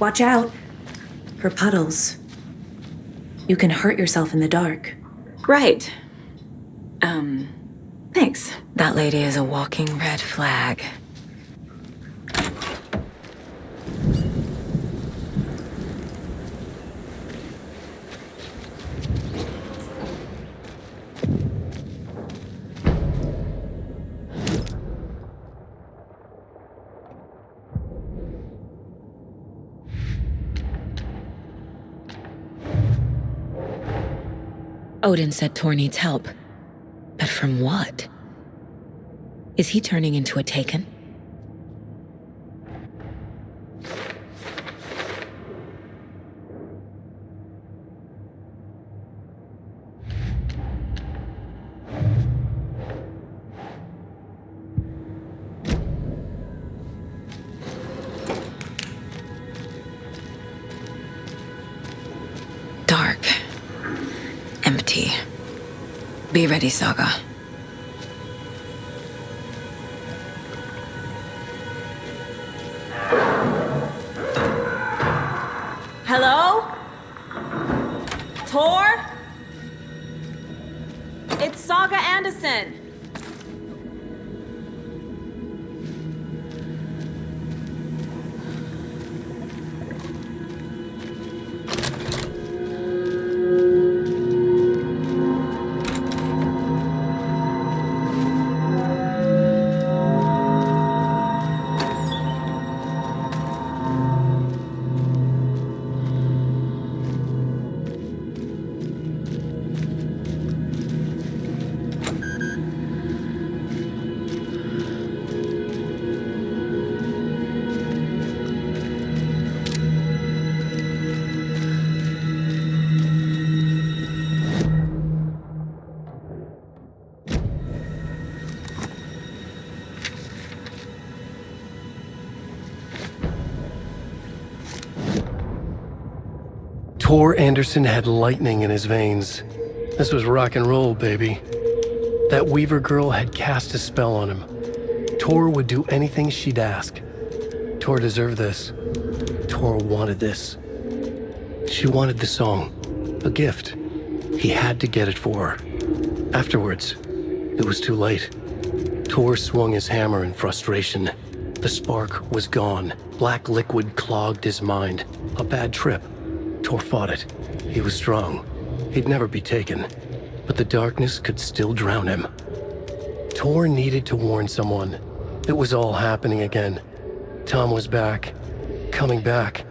Watch out. For puddles. You can hurt yourself in the dark. Right. Thanks. That lady is a walking red flag. Odin said Tor needs help. But from what? Is he turning into a Taken? Dark. Empty. Be ready, Saga. Hello? Tor? It's Saga Anderson. Tor Anderson had lightning in his veins. This was rock and roll, baby. That Weaver girl had cast a spell on him. Tor would do anything she'd ask. Tor deserved this. Tor wanted this. She wanted the song, a gift. He had to get it for her. Afterwards, it was too late. Tor swung his hammer in frustration. The spark was gone. Black liquid clogged his mind. A bad trip. Tor fought it. He was strong. He'd never be taken. But the darkness could still drown him. Tor needed to warn someone. It was all happening again. Tom was back. Coming back.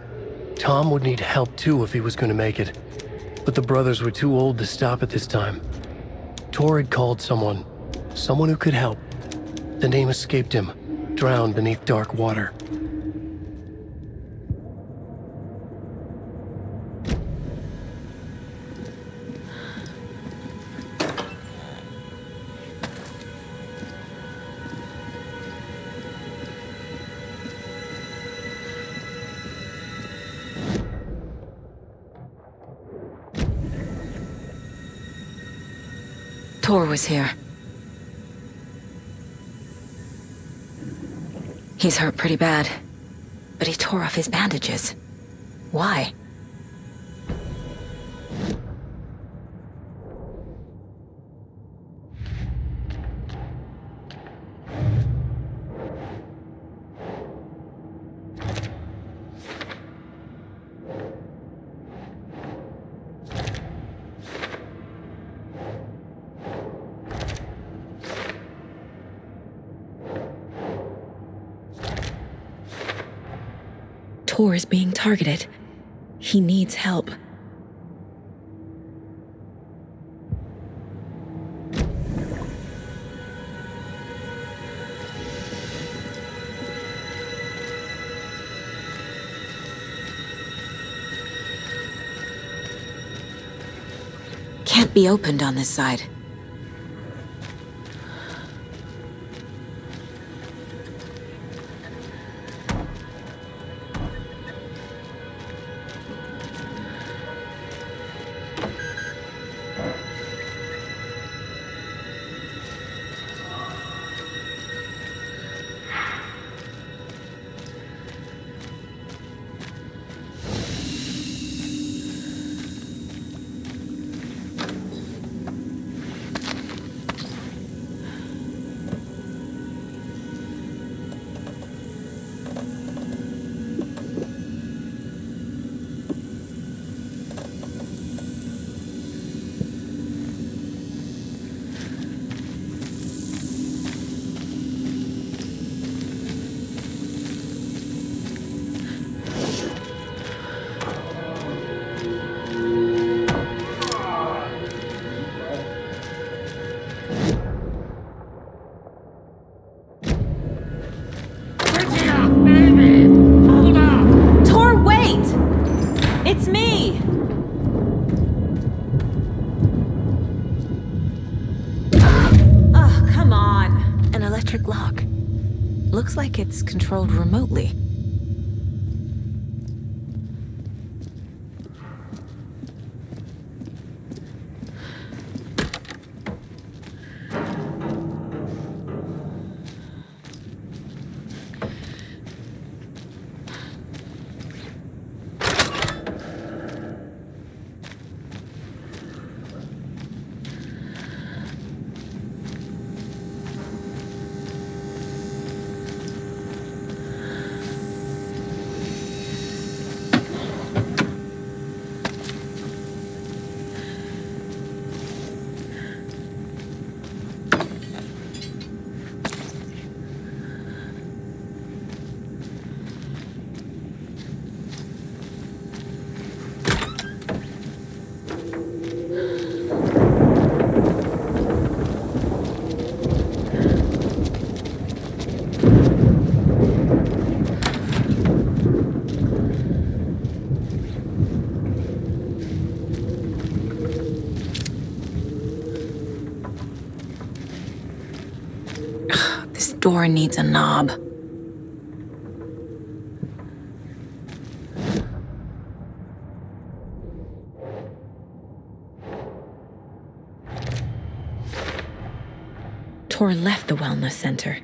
Tom would need help too if he was going to make it. But the brothers were too old to stop it this time. Tor had called someone. Someone who could help. The name escaped him. Drowned beneath dark water. Tor was here. He's hurt pretty bad, but he tore off his bandages. Why? Tor is being targeted. He needs help. Can't be opened on this side. electric lock. Looks like it's controlled remotely. This door needs a knob. Tor left the wellness center.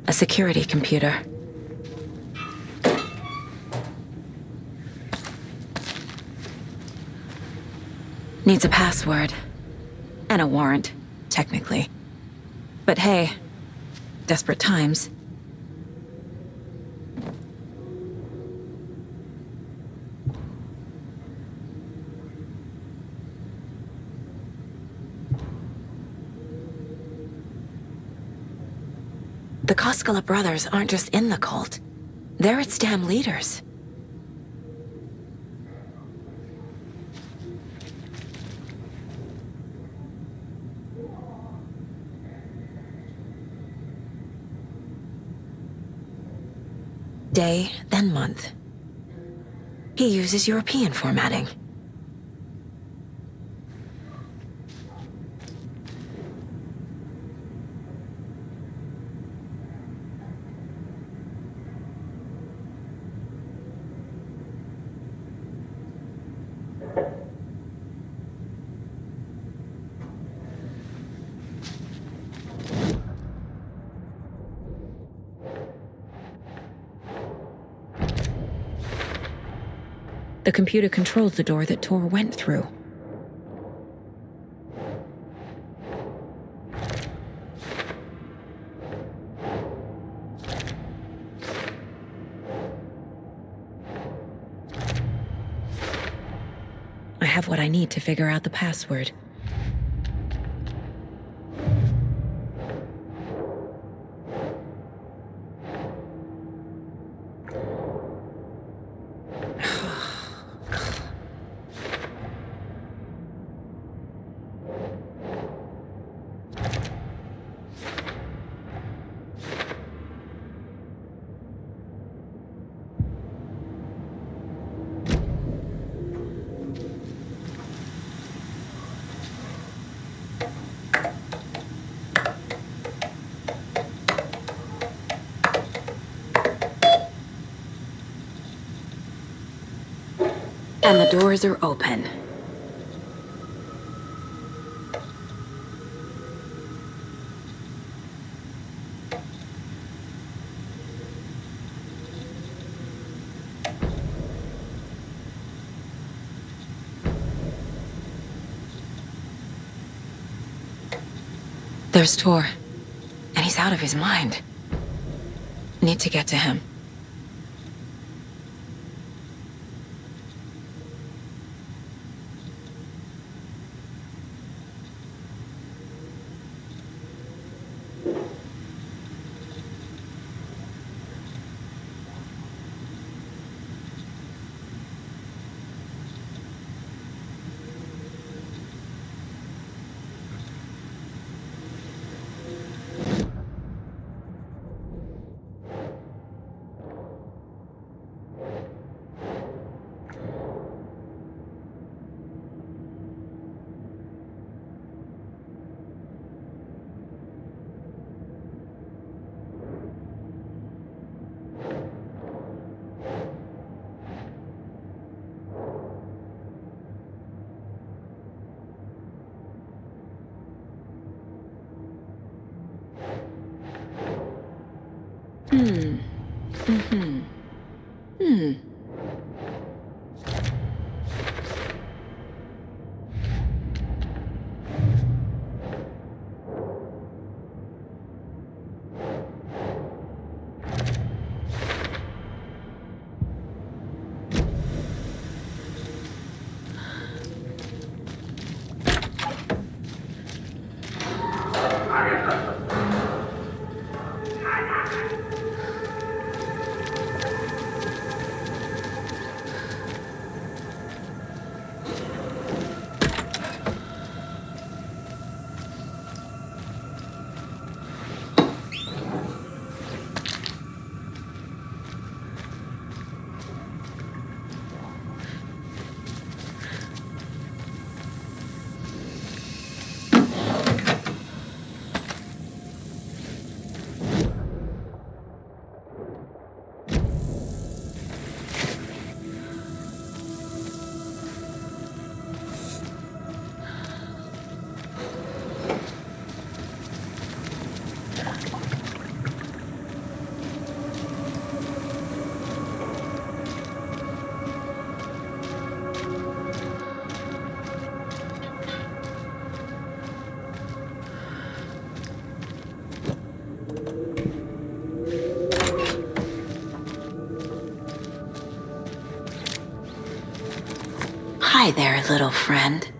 A security computer. Needs a password. And a warrant, technically. But hey, desperate times. The Koskela brothers aren't just in the cult. They're its damn leaders. Day, then month. He uses European formatting. The computer controls the door that Tor went through. I have what I need to figure out the password. And the doors are open. There's Tor, and he's out of his mind. Need to get to him. Hi there, little friend.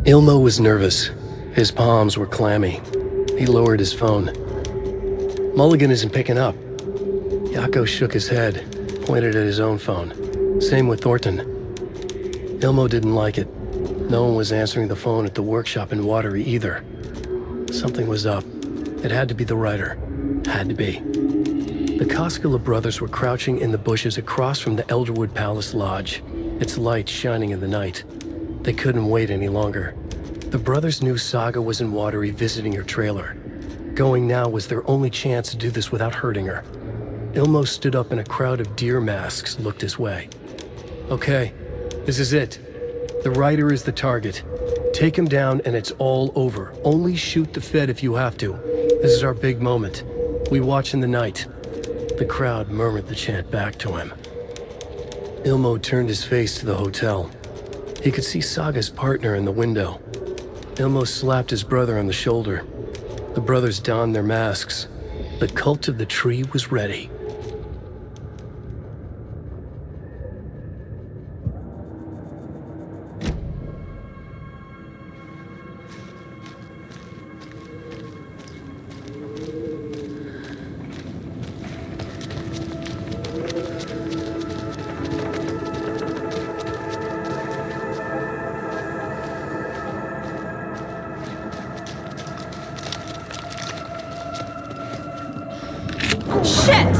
Ilmo was nervous. His palms were clammy. He lowered his phone. Mulligan isn't picking up. Yako shook his head, pointed at his own phone. Same with Thornton. Ilmo didn't like it. No one was answering the phone at the workshop in Watery either. Something was up. It had to be the writer. Had to be. The Koskela brothers were crouching in the bushes across from the Elderwood Palace Lodge, its lights shining in the night. They couldn't wait any longer. The brothers knew Saga was in Watery visiting her trailer. Going now was their only chance to do this without hurting her. Ilmo stood up and a crowd of deer masks looked his way. Okay, this is it. The writer is the target. Take him down and it's all over. Only shoot the Fed if you have to. This is our big moment. We watch in the night. The crowd murmured the chant back to him. Ilmo turned his face to the hotel. He could see Saga's partner in the window. Ilmo slapped his brother on the shoulder. The brothers donned their masks. The cult of the tree was ready. Shit!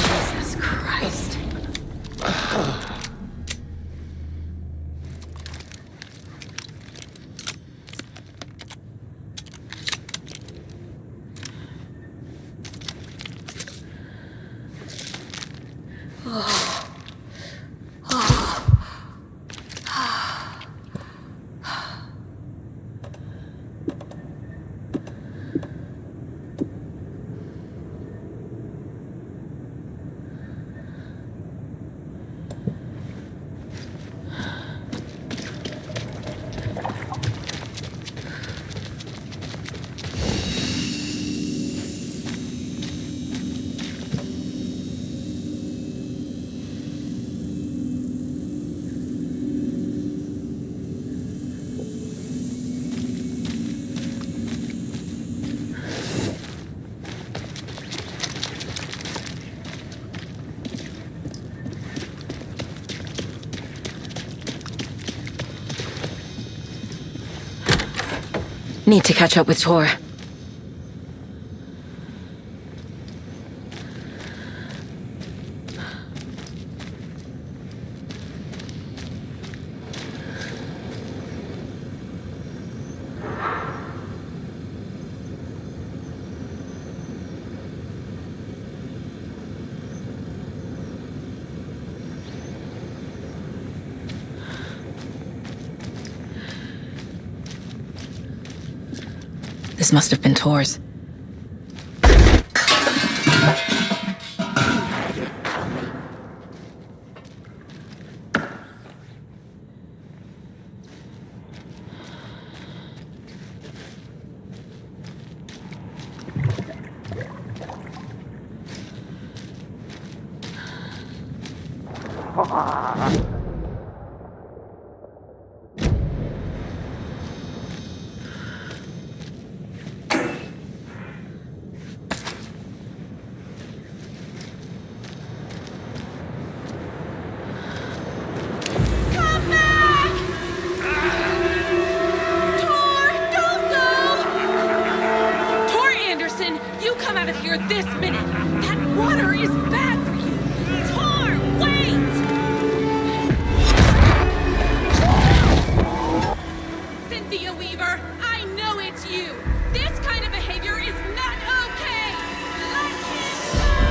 Jesus Christ. Need to catch up with Tor. This must have been Tor's. This minute! That water is bad for you! Tor, wait! Cynthia Weaver, I know it's you! This kind of behavior is not okay! Let him go!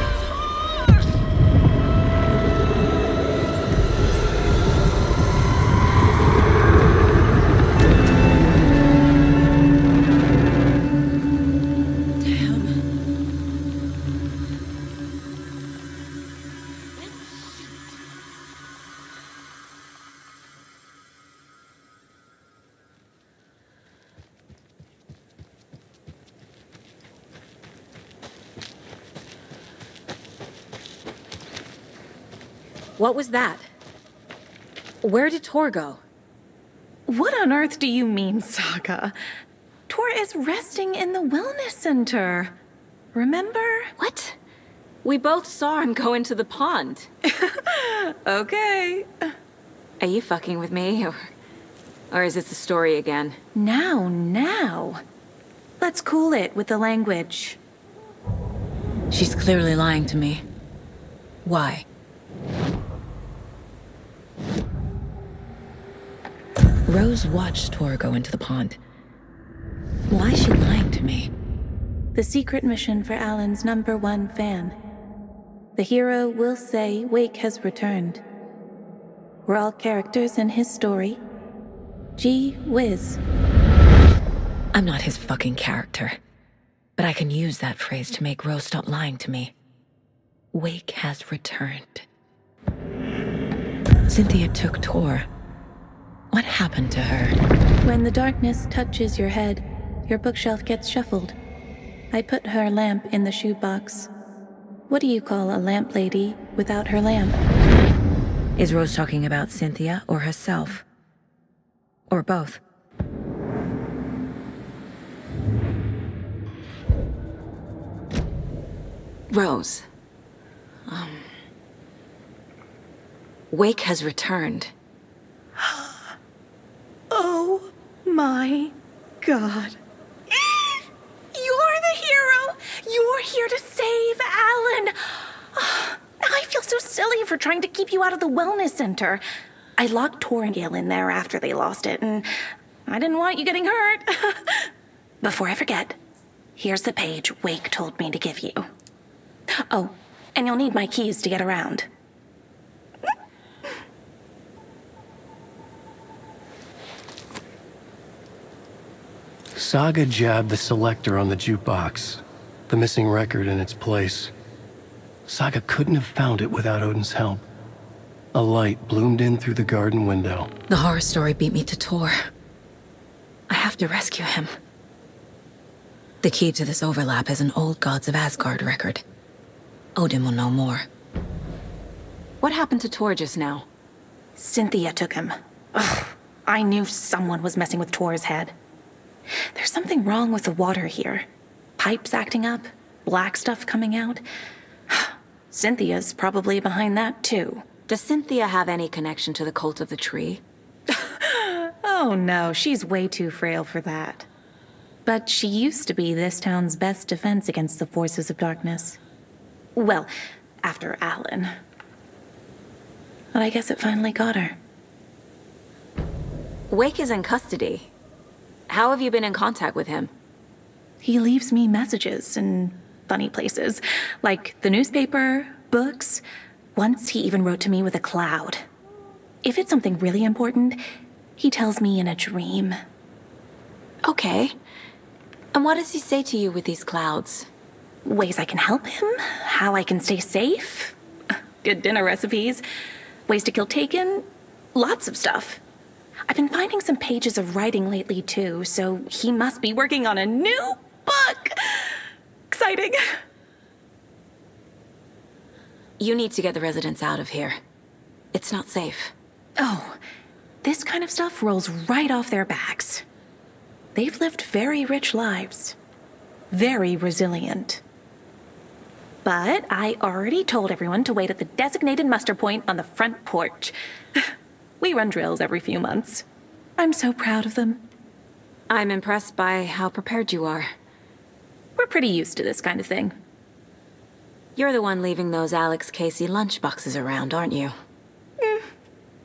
What was that? Where did Tor go? What on earth do you mean, Saga? Tor is resting in the wellness center. Remember? What? We both saw him go into the pond. Okay. Are you fucking with me, or is it the story again? Now. Let's cool it with the language. She's clearly lying to me. Why? Rose watched Tor go into the pond. Why is she lying to me? The secret mission for Alan's #1 fan. The hero will say Wake has returned. We're all characters in his story. Gee whiz. I'm not his fucking character. But I can use that phrase to make Rose stop lying to me. Wake has returned. Cynthia took Tor. What happened to her? When the darkness touches your head, your bookshelf gets shuffled. I put her lamp in the shoebox. What do you call a lamp lady without her lamp? Is Rose talking about Cynthia or herself? Or both? Rose. Wake has returned. Oh my God. You're the hero! You're here to save Alan! I feel so silly for trying to keep you out of the wellness center. I locked Tor and Gale in there after they lost it, and I didn't want you getting hurt. Before I forget, here's the page Wake told me to give you. Oh, and you'll need my keys to get around. Saga jabbed the selector on the jukebox, the missing record in its place. Saga couldn't have found it without Odin's help. A light bloomed in through the garden window. The horror story beat me to Tor. I have to rescue him. The key to this overlap is an old Gods of Asgard record. Odin will know more. What happened to Tor just now? Cynthia took him. Ugh, I knew someone was messing with Tor's head. There's something wrong with the water here. Pipes acting up, black stuff coming out. Cynthia's probably behind that too. Does Cynthia have any connection to the cult of the tree? Oh no, she's way too frail for that. But she used to be this town's best defense against the forces of darkness. Well, after Alan. But I guess it finally got her. Wake is in custody. How have you been in contact with him? He leaves me messages in funny places, like the newspaper, books. Once he even wrote to me with a cloud. If it's something really important, he tells me in a dream. Okay. And what does he say to you with these clouds? Ways I can help him, how I can stay safe, good dinner recipes, ways to kill Taken, lots of stuff. I've been finding some pages of writing lately too, so he must be working on a new book. Exciting. You need to get the residents out of here. It's not safe. Oh, this kind of stuff rolls right off their backs. They've lived very rich lives. Very resilient. But I already told everyone to wait at the designated muster point on the front porch. We run drills every few months. I'm so proud of them. I'm impressed by how prepared you are. We're pretty used to this kind of thing. You're the one leaving those Alex Casey lunchboxes around, aren't you?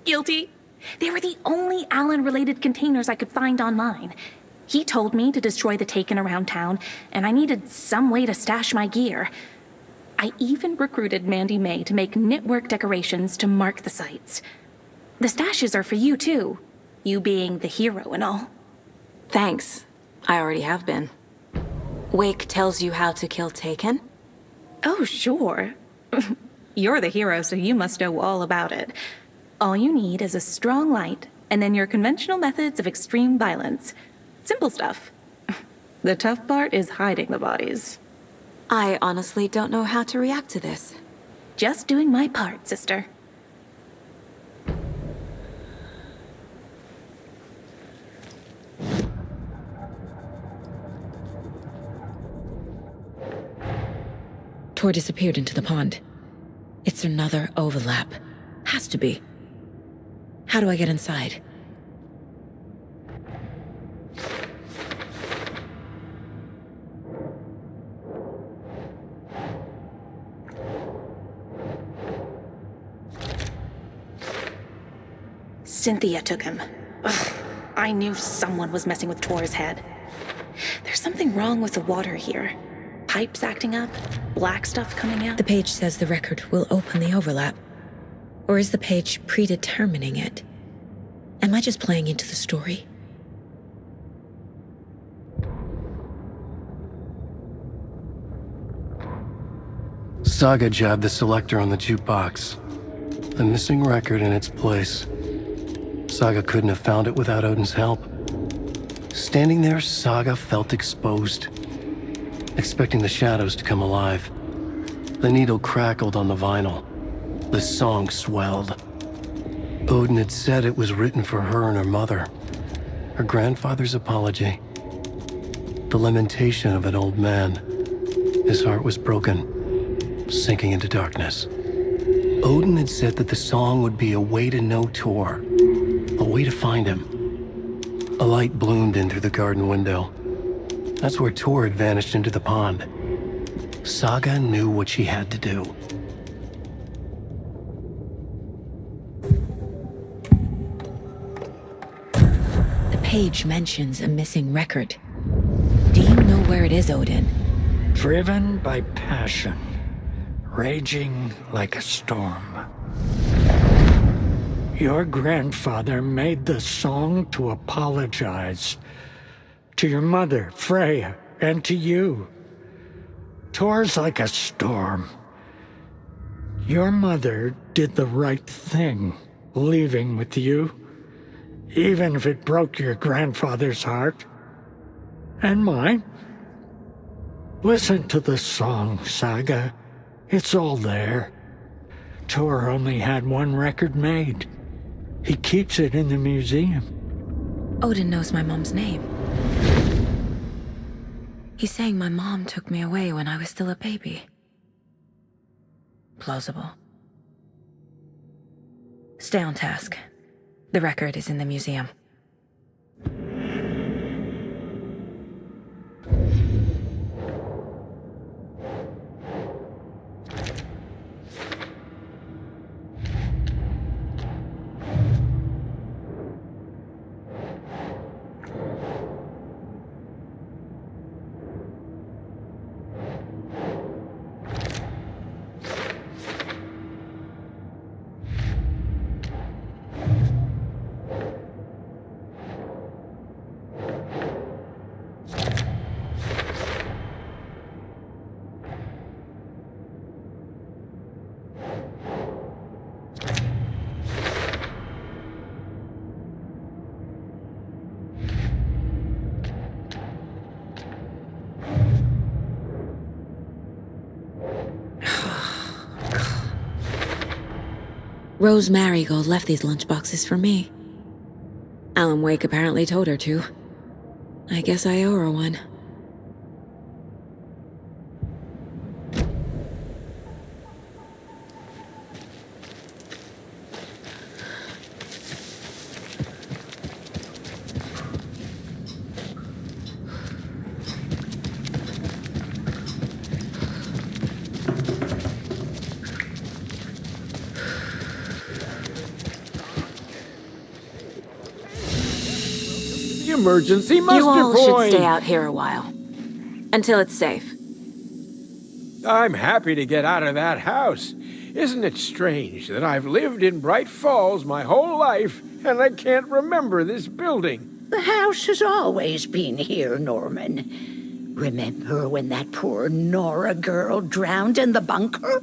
Guilty. They were the only Alan-related containers I could find online. He told me to destroy the Taken around town, and I needed some way to stash my gear. I even recruited Mandy May to make knitwork decorations to mark the sites. The stashes are for you, too. You being the hero and all. Thanks. I already have been. Wake tells you how to kill Taken? Oh, sure. You're the hero, so you must know all about it. All you need is a strong light, and then your conventional methods of extreme violence. Simple stuff. The tough part is hiding the bodies. I honestly don't know how to react to this. Just doing my part, sister. Tor disappeared into the pond. It's another overlap. Has to be. How do I get inside? Cynthia took him. Ugh, I knew someone was messing with Tor's head. There's something wrong with the water here. Pipes acting up, black stuff coming out. The page says the record will open the overlap. Or is the page predetermining it? Am I just playing into the story? Saga jabbed the selector on the jukebox, the missing record in its place. Saga couldn't have found it without Odin's help. Standing there, Saga felt exposed, expecting the shadows to come alive. The needle crackled on the vinyl. The song swelled. Odin had said it was written for her and her mother. Her grandfather's apology. The lamentation of an old man. His heart was broken, sinking into darkness. Odin had said that the song would be a way to know Tor, a way to find him. A light bloomed in through the garden window. That's where Tor had vanished into the pond. Saga knew what she had to do. The page mentions a missing record. Do you know where it is, Odin? Driven by passion, raging like a storm. Your grandfather made the song to apologize to your mother, Freya, and to you. Tor's like a storm. Your mother did the right thing, leaving with you, even if it broke your grandfather's heart. And mine. Listen to the song, Saga. It's all there. Tor only had one record made. He keeps it in the museum. Odin knows my mom's name. He's saying my mom took me away when I was still a baby. Plausible. Stay on task. The record is in the museum. Rose Marigold left these lunchboxes for me. Alan Wake apparently told her to. I guess I owe her one. Emergency muster You all point! should stay out here a while. Until it's safe. I'm happy to get out of that house. Isn't it strange that I've lived in Bright Falls my whole life and I can't remember this building? The house has always been here, Norman. Remember when that poor Nora girl drowned in the bunker?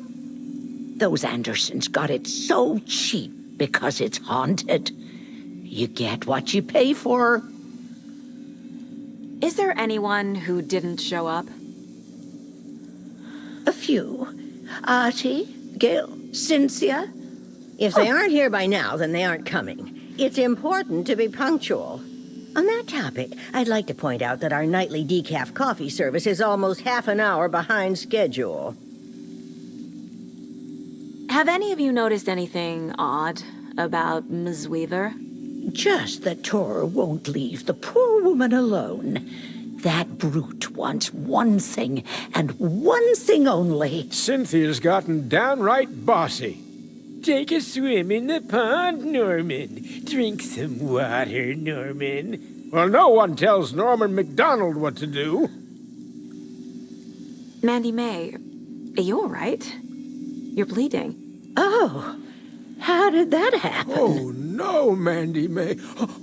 Those Andersons got it so cheap because it's haunted. You get what you pay for. Is there anyone who didn't show up? A few. Artie, Gil, Cynthia. If they aren't here by now, then they aren't coming. It's important to be punctual. On that topic, I'd like to point out that our nightly decaf coffee service is almost half an hour behind schedule. Have any of you noticed anything odd about Ms. Weaver? Just that Tor won't leave the poor woman alone. That brute wants one thing, and one thing only. Cynthia's gotten downright bossy. Take a swim in the pond, Norman. Drink some water, Norman. Well, no one tells Norman MacDonald what to do. Mandy May, are you all right? You're bleeding. Oh, how did that happen? Oh, no, Mandy May.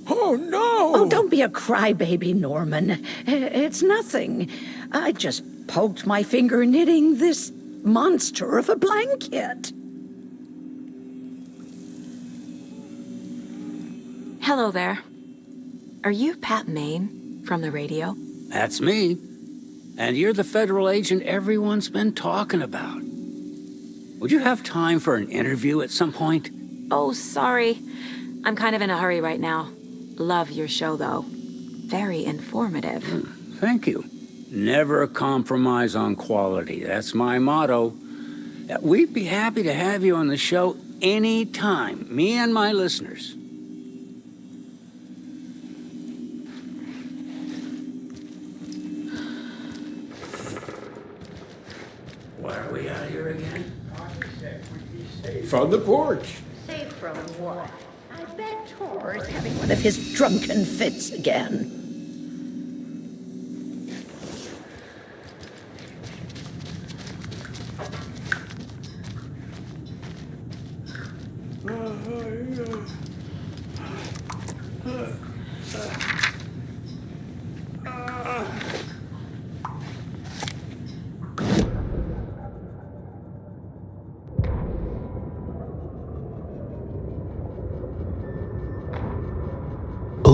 Oh, no! Oh, don't be a crybaby, Norman. It's nothing. I just poked my finger knitting this monster of a blanket. Hello there. Are you Pat Maine from the radio? That's me. And you're the federal agent everyone's been talking about. Would you have time for an interview at some point? Oh, sorry. I'm kind of in a hurry right now. Love your show, though. Very informative. Thank you. Never compromise on quality. That's my motto. We'd be happy to have you on the show anytime, me and my listeners. Why are we out here again? From the porch. Safe from what? I bet Tor's Having one of his drunken fits again.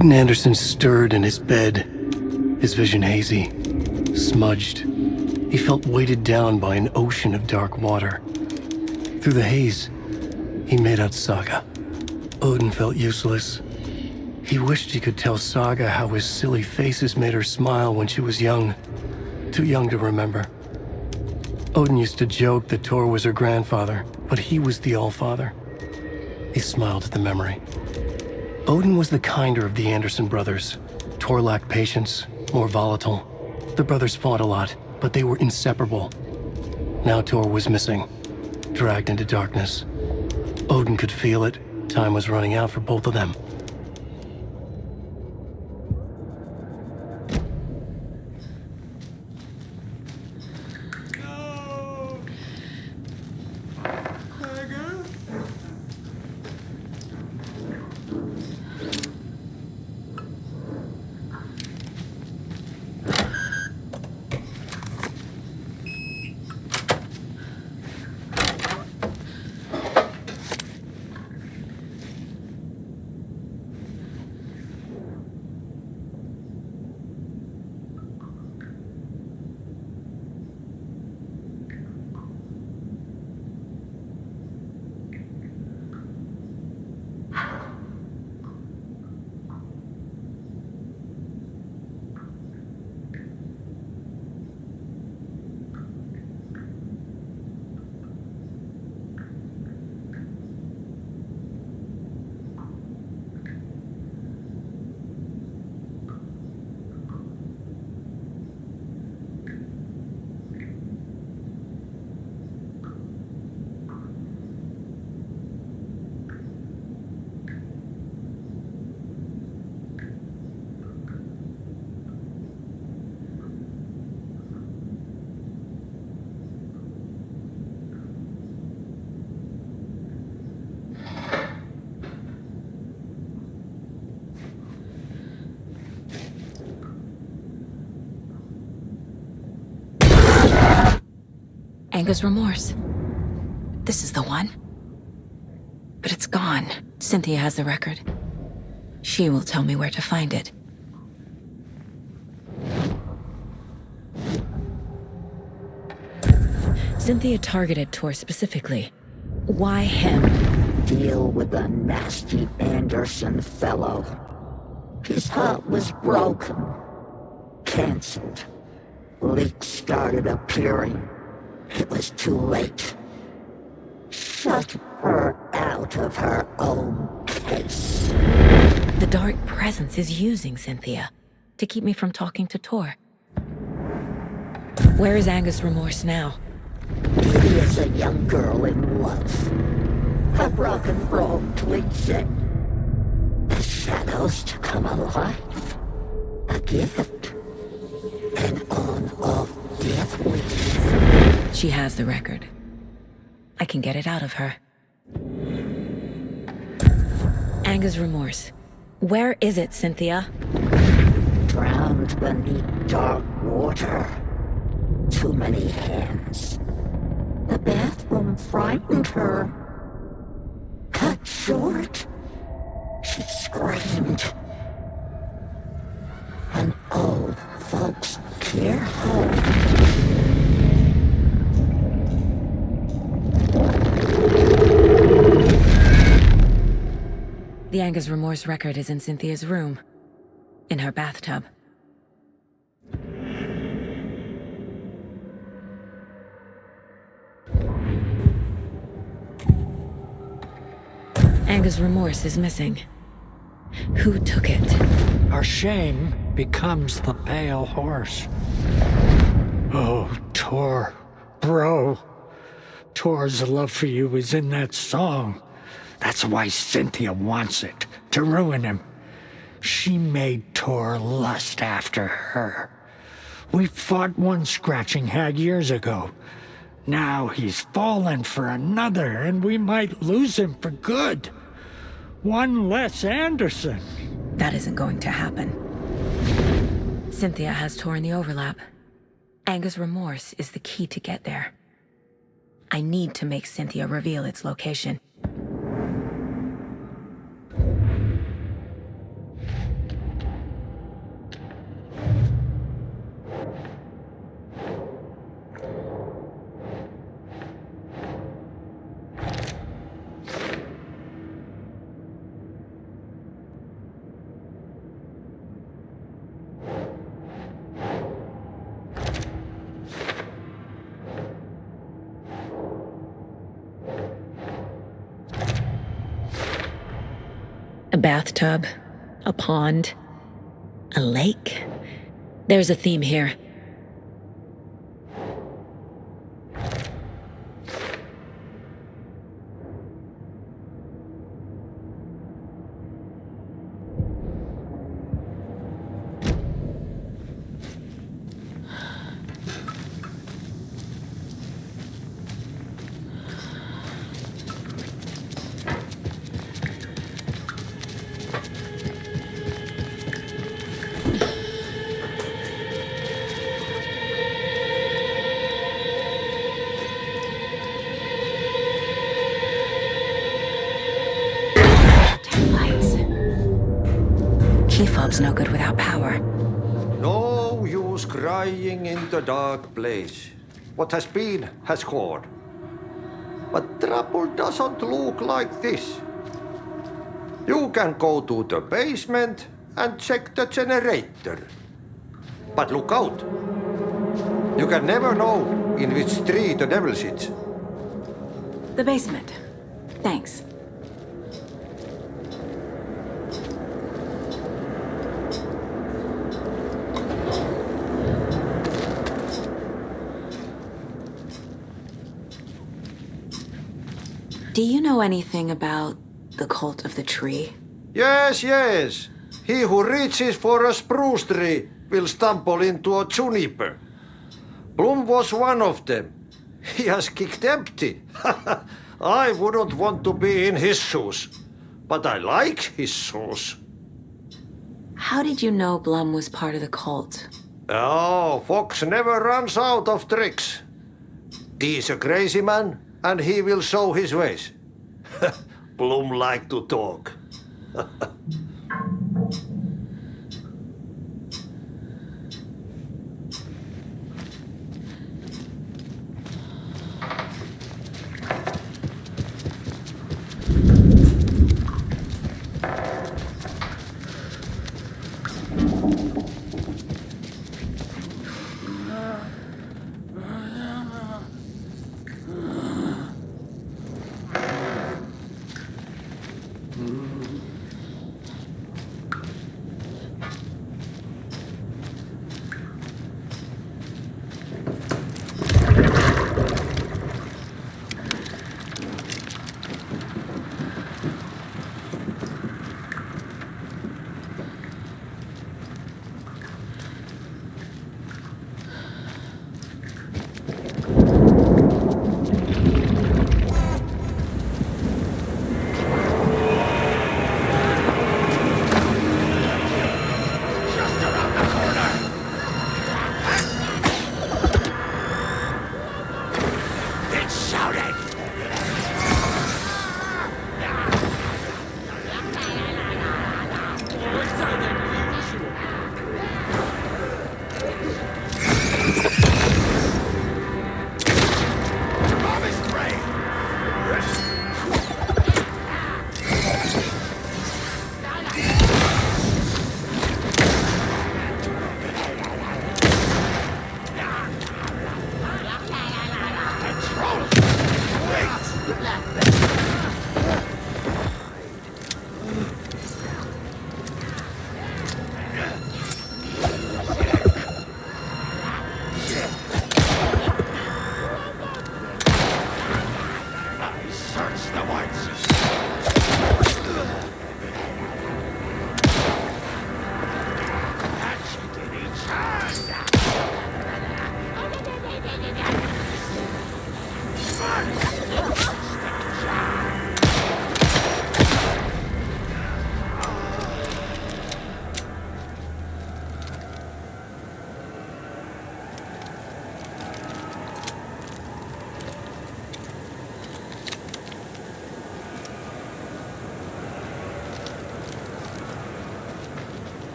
Odin Anderson stirred in his bed, his vision hazy, smudged. He felt weighted down by an ocean of dark water. Through the haze, he made out Saga. Odin felt useless. He wished he could tell Saga how his silly faces made her smile when she was young. Too young to remember. Odin used to joke that Tor was her grandfather, but he was the Allfather. He smiled at the memory. Odin was the kinder of the Anderson brothers. Tor lacked patience, more volatile. The brothers fought a lot, but they were inseparable. Now Tor was missing, dragged into darkness. Odin could feel it. Time was running out for both of them. Anger's remorse. This is the one. But it's gone. Cynthia has the record. She will tell me where to find it. Cynthia targeted Tor specifically. Why him? Deal with the nasty Anderson fellow. His heart was broken. Cancelled. Leaks started appearing. It was too late. Shut her out of her own case. The dark presence is using Cynthia to keep me from talking to Tor. Where is Anger's remorse now? He is a young girl in love. Her rock and roll twigs the shadows to come alive. A gift. An on-off death wish. She has the record. I can get it out of her. Anger's remorse. Where is it, Cynthia? Drowned beneath dark water. Too many hands. The bathroom frightened her. Cut short. She screamed. An old folks' care home. The Anger's remorse record is in Cynthia's room. In her bathtub. Anger's remorse is missing. Who took it? Our shame becomes the pale horse. Oh, Tor. Bro. Tor's love for you is in that song. That's why Cynthia wants it, to ruin him. She made Tor lust after her. We fought one scratching hag years ago. Now he's fallen for another, and we might lose him for good. One less Anderson. That isn't going to happen. Cynthia has Tor in the overlap. Anger's remorse is the key to get there. I need to make Cynthia reveal its location. bathtub, a pond, a lake. There's a theme here. Key fob's no good without power. No use crying in the dark place. What has been has gone. But trouble doesn't look like this. You can go to the basement and check the generator. But look out. You can never know in which tree the devil sits. The basement. Thanks. Do you know anything about the cult of the tree? Yes, yes. He who reaches for a spruce tree will stumble into a juniper. Bloom was one of them. He has kicked empty. I wouldn't want to be in his shoes. But I like his shoes. How did you know Blum was part of the cult? Oh, Fox never runs out of tricks. He's a crazy man, and he will show his ways. Bloom like to talk.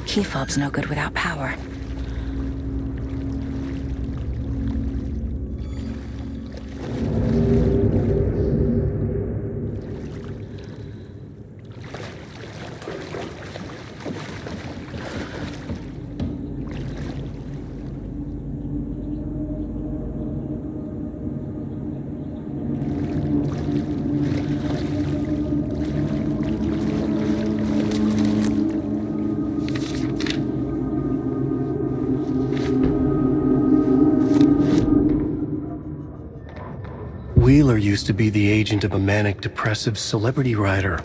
Key fob's no good without power. Wheeler used to be the agent of a manic-depressive celebrity writer,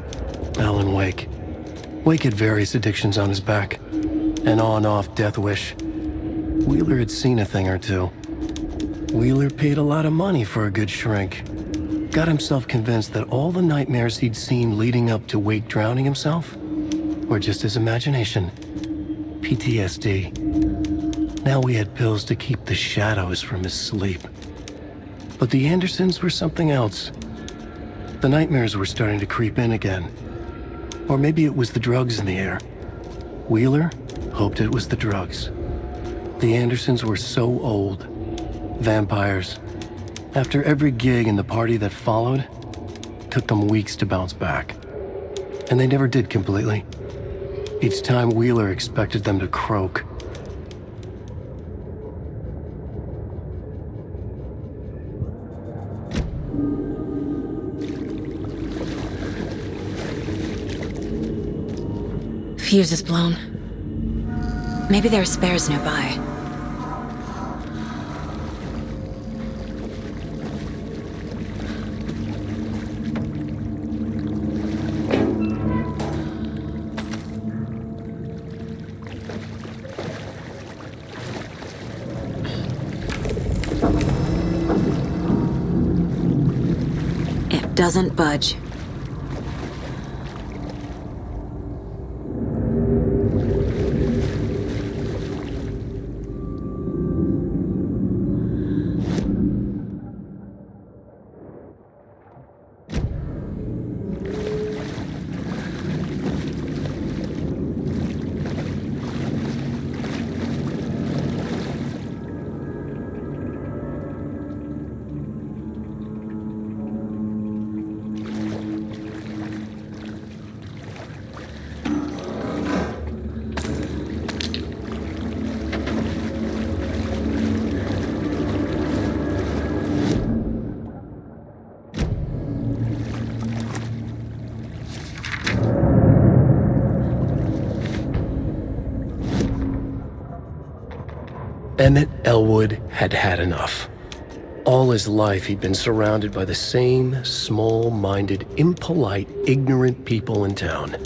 Alan Wake. Wake had various addictions on his back, an on-off death wish. Wheeler had seen a thing or two. Wheeler paid a lot of money for a good shrink. Got himself convinced that all the nightmares he'd seen leading up to Wake drowning himself were just his imagination. PTSD. Now we had pills to keep the shadows from his sleep. But the Andersons were something else. The nightmares were starting to creep in again. Or maybe it was the drugs in the air. Wheeler hoped it was the drugs. The Andersons were so old. Vampires. After every gig and the party that followed, took them weeks to bounce back. And they never did completely. Each time Wheeler expected them to croak. Fuse is blown. Maybe there are spares nearby. It doesn't budge. Emmett Elwood had had enough. All his life he'd been surrounded by the same small-minded, impolite, ignorant people in town.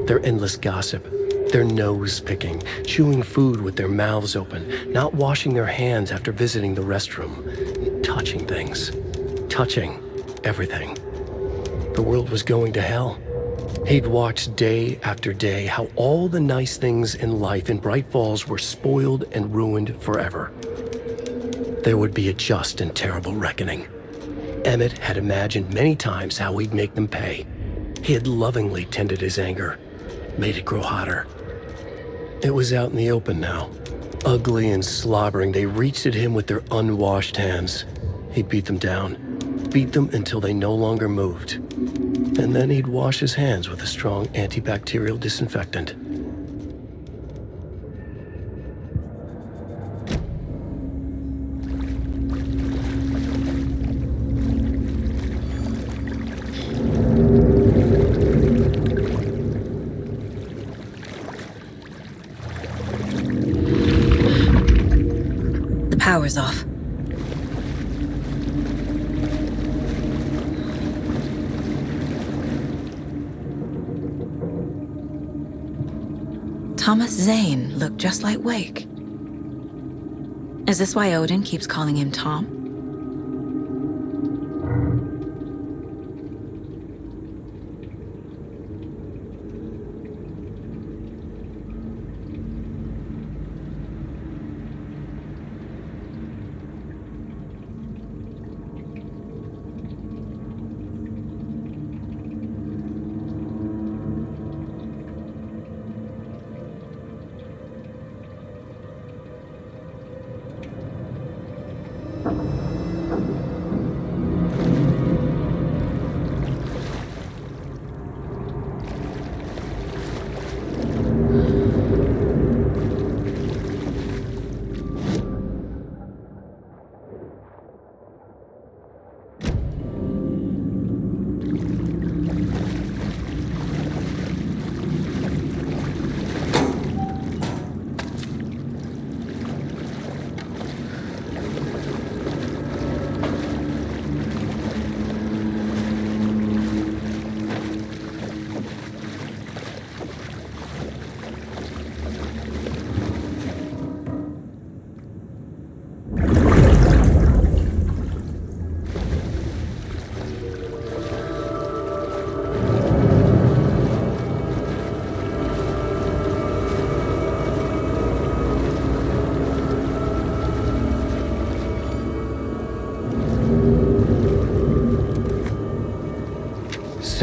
Their endless gossip, their nose-picking, chewing food with their mouths open, not washing their hands after visiting the restroom, touching things, touching everything. The world was going to hell. He'd watched day after day how all the nice things in life in Bright Falls were spoiled and ruined forever. There would be a just and terrible reckoning. Emmett had imagined many times how he'd make them pay. He had lovingly tended his anger, made it grow hotter. It was out in the open now. Ugly and slobbering, they reached at him with their unwashed hands. He beat them down, beat them until they no longer moved. And then he'd wash his hands with a strong antibacterial disinfectant. The power's off. Thomas Zane looked just like Wake. Is this why Odin keeps calling him Tom?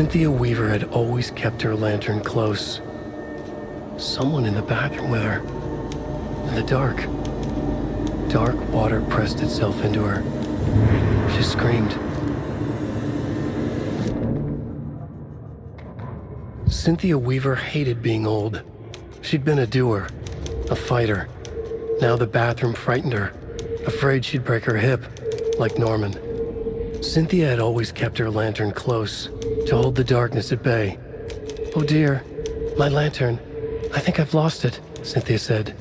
Cynthia Weaver had always kept her lantern close. Someone in the bathroom with her. In the dark. Dark water pressed itself into her. She screamed. Cynthia Weaver hated being old. She'd been a doer, a fighter. Now the bathroom frightened her, afraid she'd break her hip, like Norman. Cynthia had always kept her lantern close, to hold the darkness at bay. "Oh dear, my lantern. I think I've lost it," Cynthia said.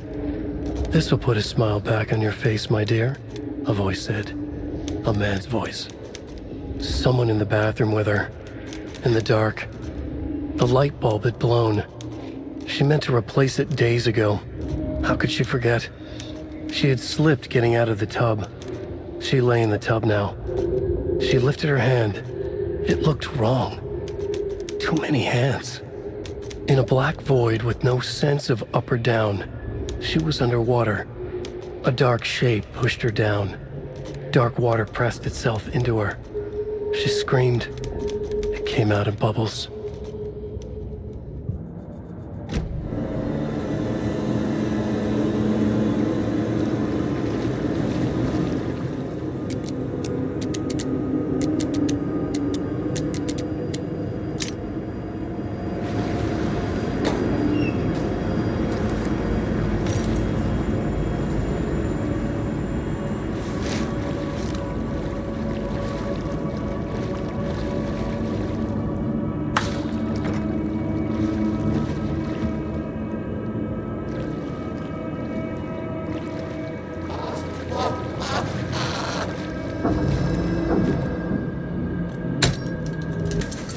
"This will put a smile back on your face, my dear," a voice said. A man's voice. Someone in the bathroom with her. In the dark. The light bulb had blown. She meant to replace it days ago. How could she forget? She had slipped getting out of the tub. She lay in the tub now. She lifted her hand. It looked wrong. Too many hands. In a black void with no sense of up or down, she was underwater. A dark shape pushed her down. Dark water pressed itself into her. She screamed. It came out in bubbles.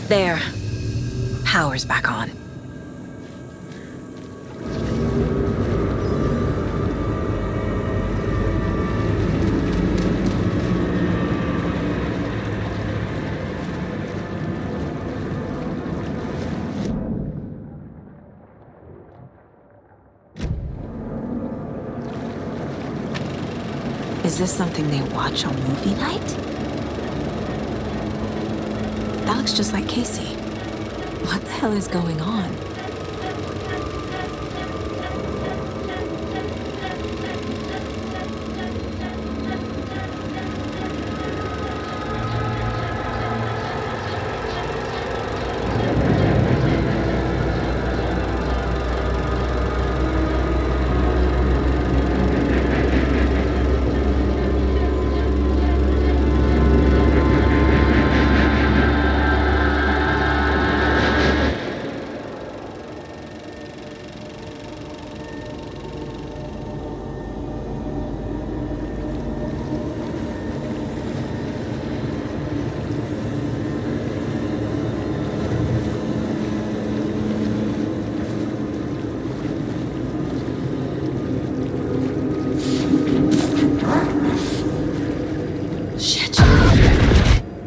There. Power's back on. Is this something they watch on movie night? That looks just like Casey. What the hell is going on?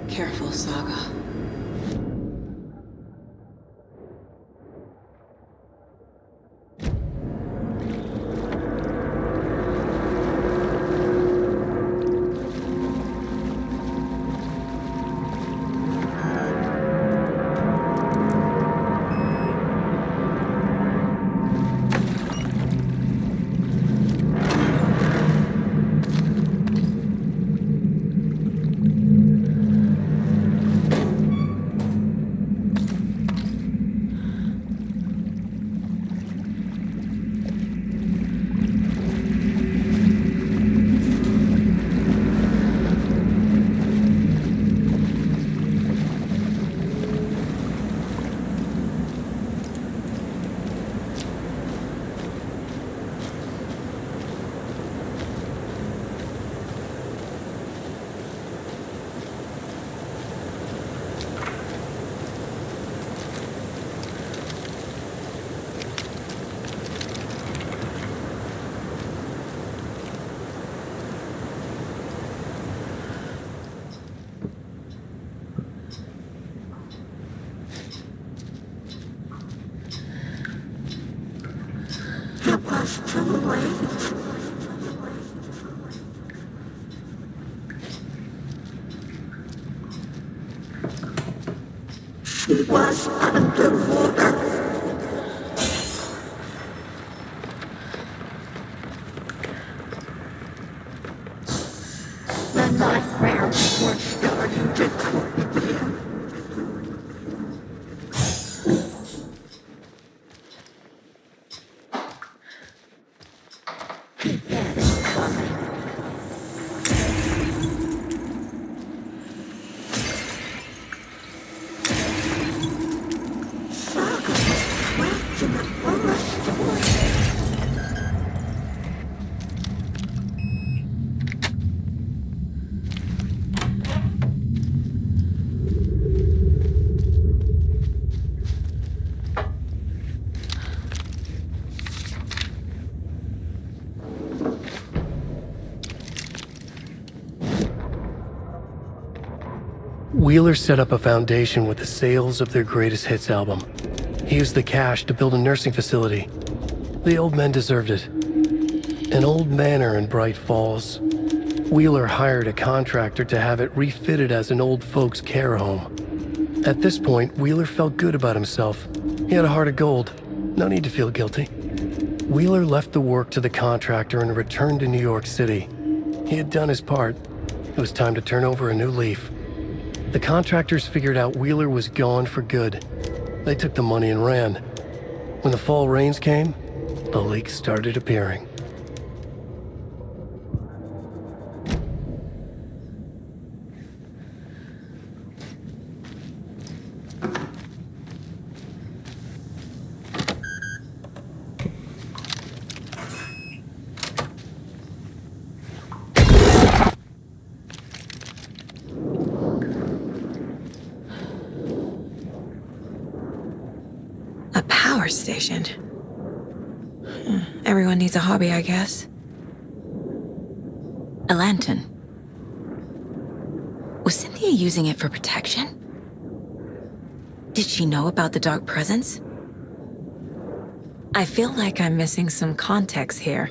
Careful, Saga. was underwater. The nightmares were starting to creep in. It's coming. Saga was trapped in the forest. Wheeler set up a foundation with the sales of their greatest hits album. He used the cash to build a nursing facility. The old men deserved it. An old manor in Bright Falls. Wheeler hired a contractor to have it refitted as an old folks' care home. At this point, Wheeler felt good about himself. He had a heart of gold. No need to feel guilty. Wheeler left the work to the contractor and returned to New York City. He had done his part. It was time to turn over a new leaf. The contractors figured out Wheeler was gone for good. They took the money and ran. When the fall rains came, the leaks started appearing. A power station. Everyone needs a hobby, I guess. A lantern. Was Cynthia using it for protection? Did she know about the dark presence? I feel like I'm missing some context here.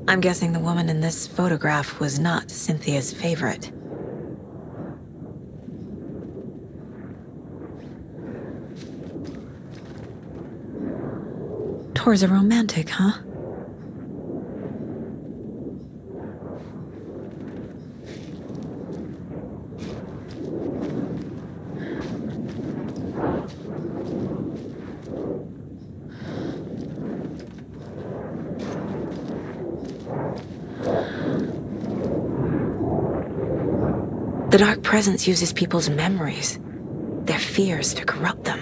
I'm guessing the woman in this photograph was not Cynthia's favorite. Tor's a romantic, huh? The dark presence uses people's memories, their fears to corrupt them.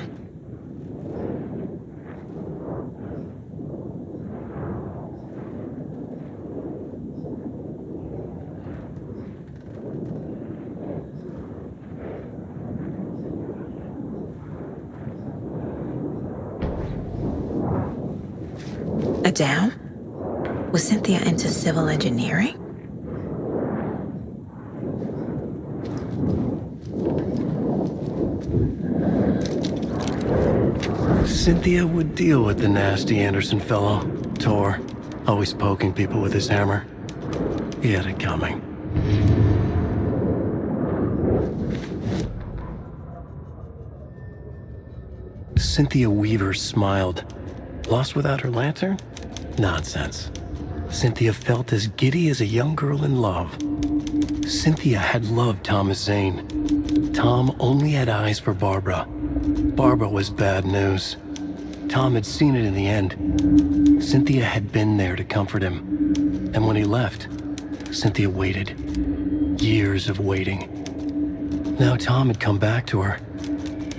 A dam? Was Cynthia into civil engineering? Cynthia would deal with the nasty Anderson fellow, Tor, always poking people with his hammer. He had it coming. Cynthia Weaver smiled. Lost without her lantern? Nonsense. Cynthia felt as giddy as a young girl in love. Cynthia had loved Thomas Zane. Tom only had eyes for Barbara. Barbara was bad news. Tom had seen it in the end. Cynthia had been there to comfort him. And when he left, Cynthia waited. Years of waiting. Now Tom had come back to her.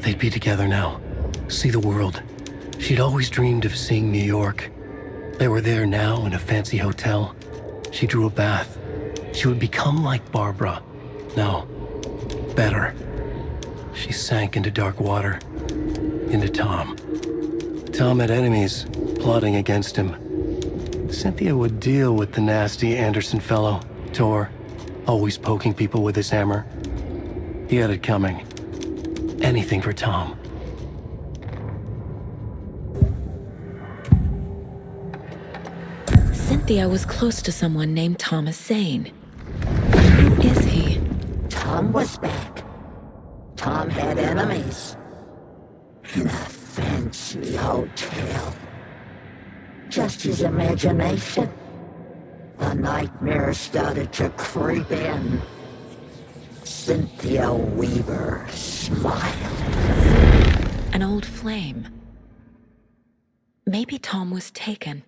They'd be together now. See the world. She'd always dreamed of seeing New York. They were there now in a fancy hotel. She drew a bath. She would become like Barbara. No, better. She sank into dark water. Into Tom. Tom had enemies plotting against him. Cynthia would deal with the nasty Anderson fellow, Tor, always poking people with his hammer. He had it coming. Anything for Tom. Cynthia was close to someone named Thomas Zane. Who is he? Tom was back. Tom had enemies. In a fancy hotel. Just his imagination. The nightmare started to creep in. Cynthia Weaver smiled. An old flame. Maybe Tom was taken.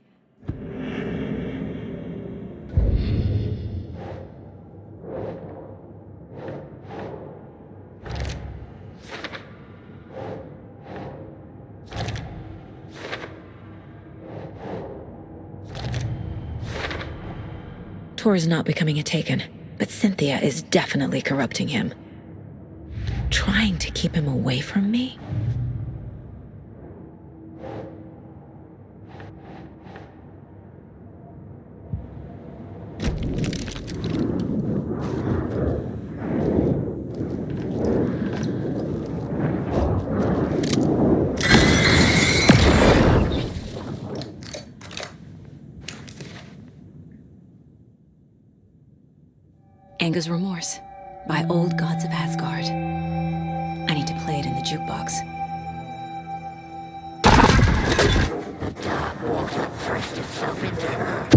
Tor is not becoming a taken, but Cynthia is definitely corrupting him. Trying to keep him away from me? Anger's Remorse by Old Gods of Asgard. I need to play it in the jukebox. The dark water pressed itself into her.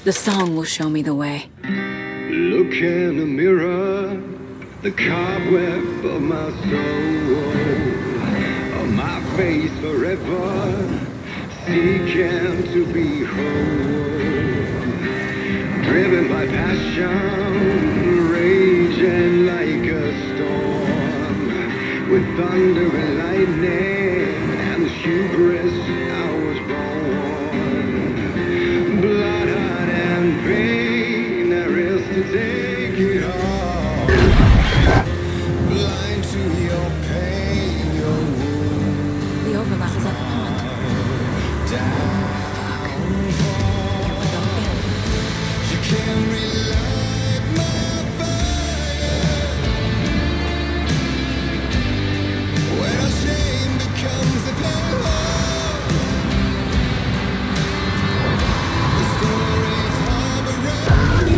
The song will show me the way. Look in the mirror, the cobweb of my soul, of my face forever, seeking to be whole. Driven by passion, raging like a storm, with thunder and lightning and hubris I was born. Blood, heart, and pain, there is to take it all. Blind to your pain, your wound. The overlap is at the pond. You can't relight my fire when our shame becomes a pale. The stories harbor around.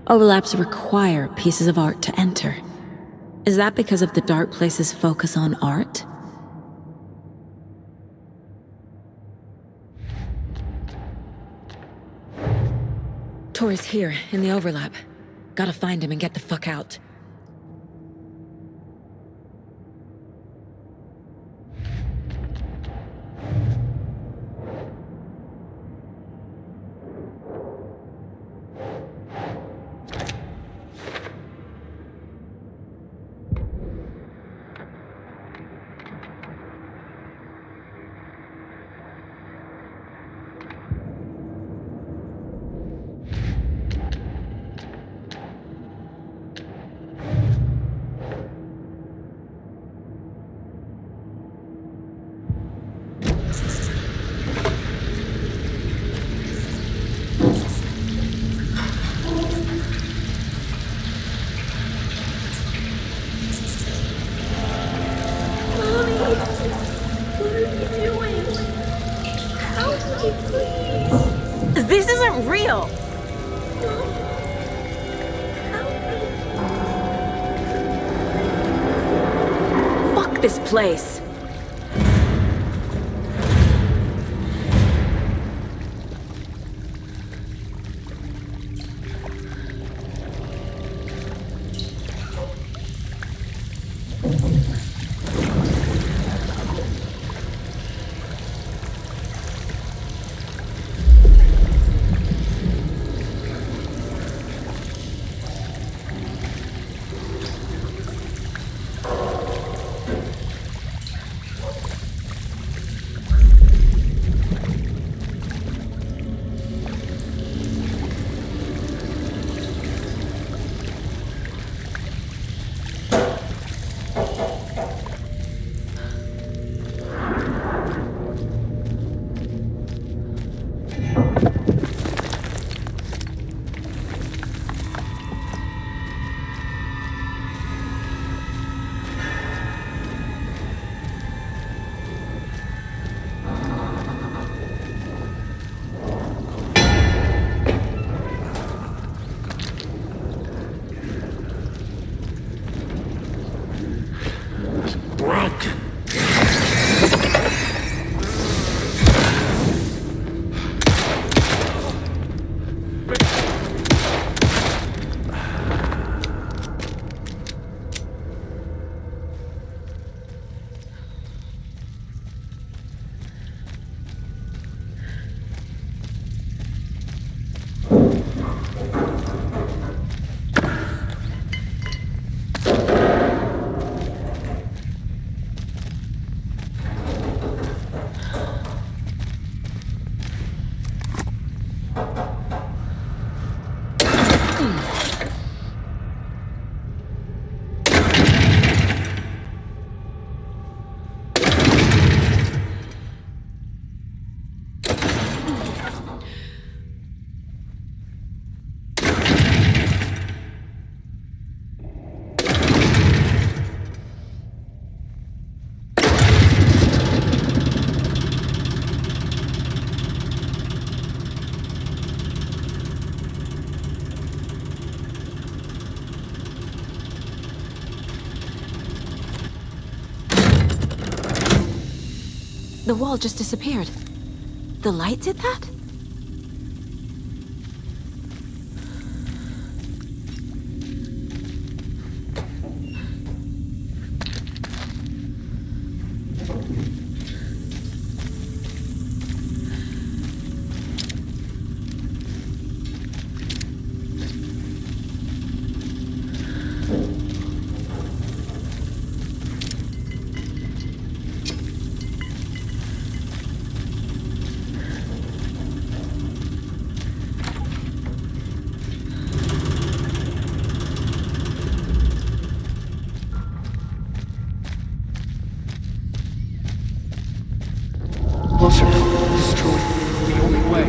Overlaps require pieces of art to enter. Is that because of the dark place's focus on art? Tori's here, in the overlap. Gotta find him and get the fuck out. This isn't real! Fuck this place! The wall just disappeared. The light did that? Closer. Destroy. The only way.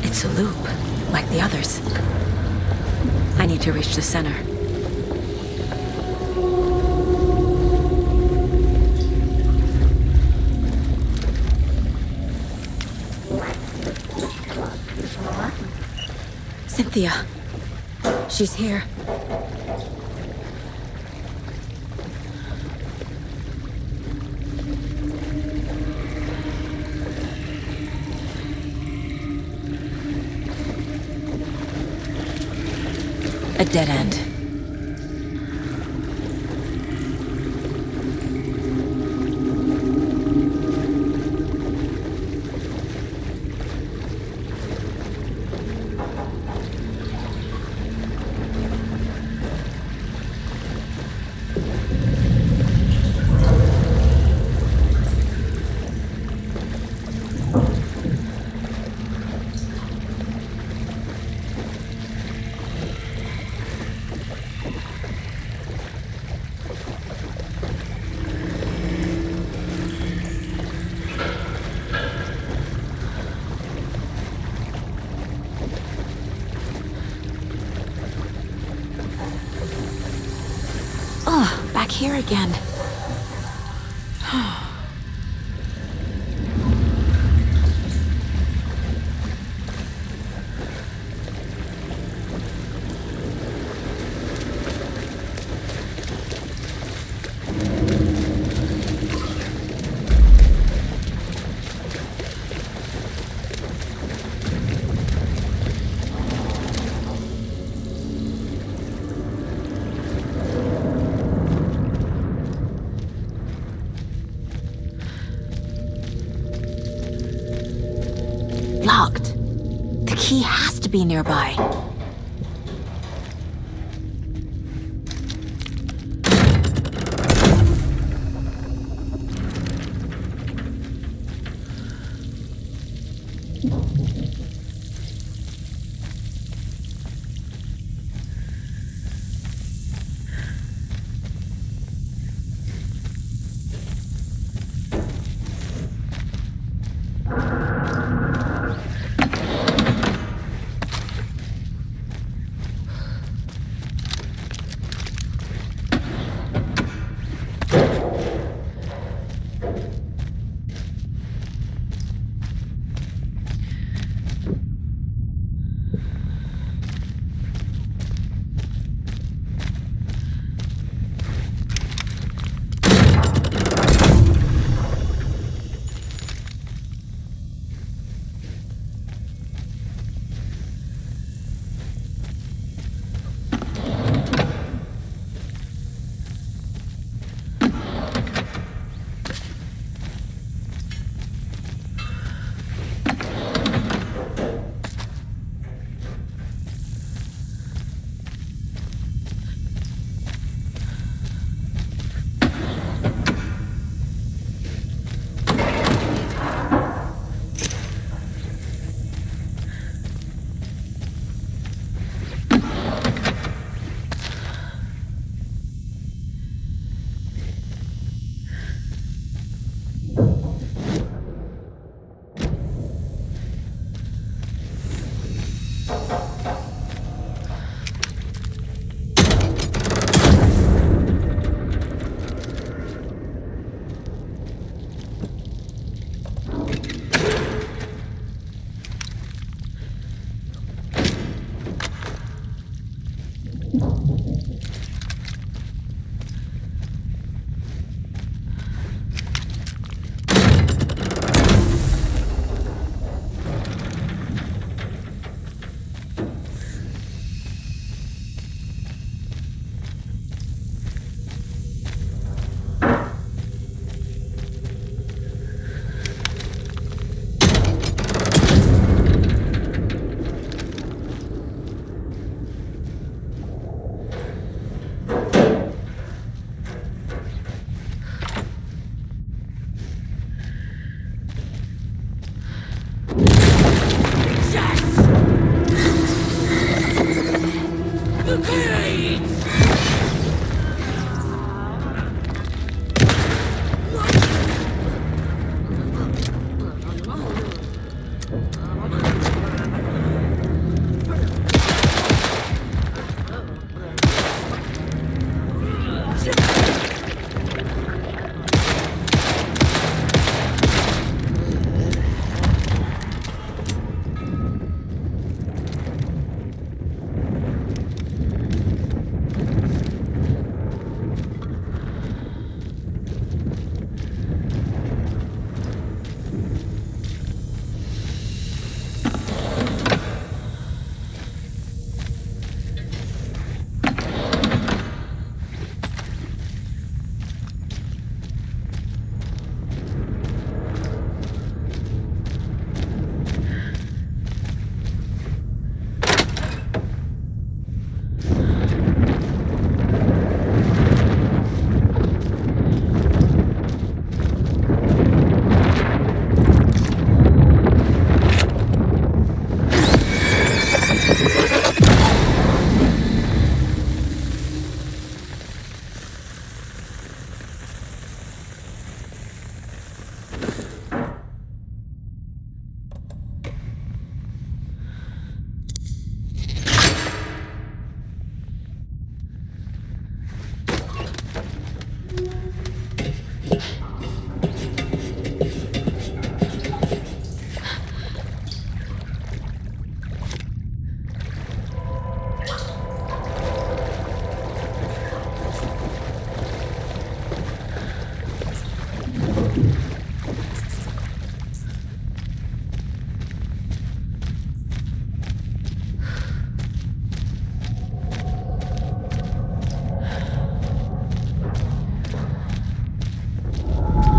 It's a loop, like the others. I need to reach the center. Cynthia. She's here. A dead end. Oh, back here again. Locked. The key has to be nearby.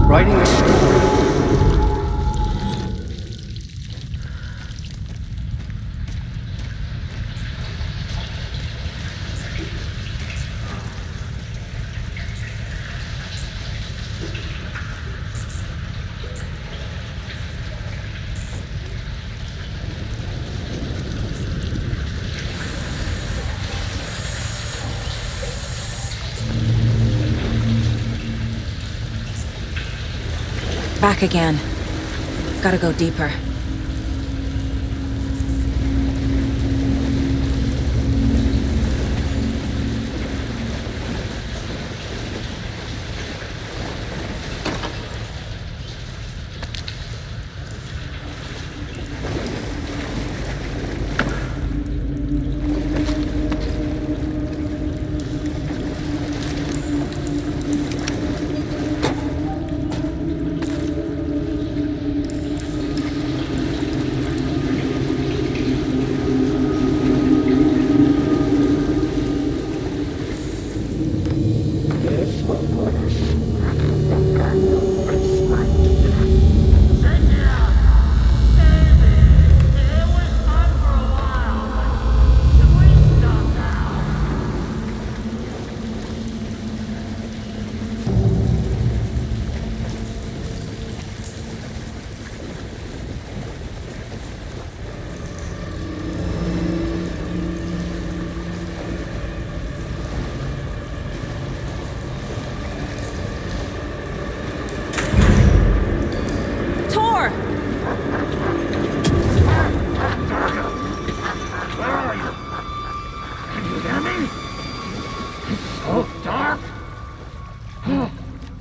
Writing a story. Back again. Gotta go deeper.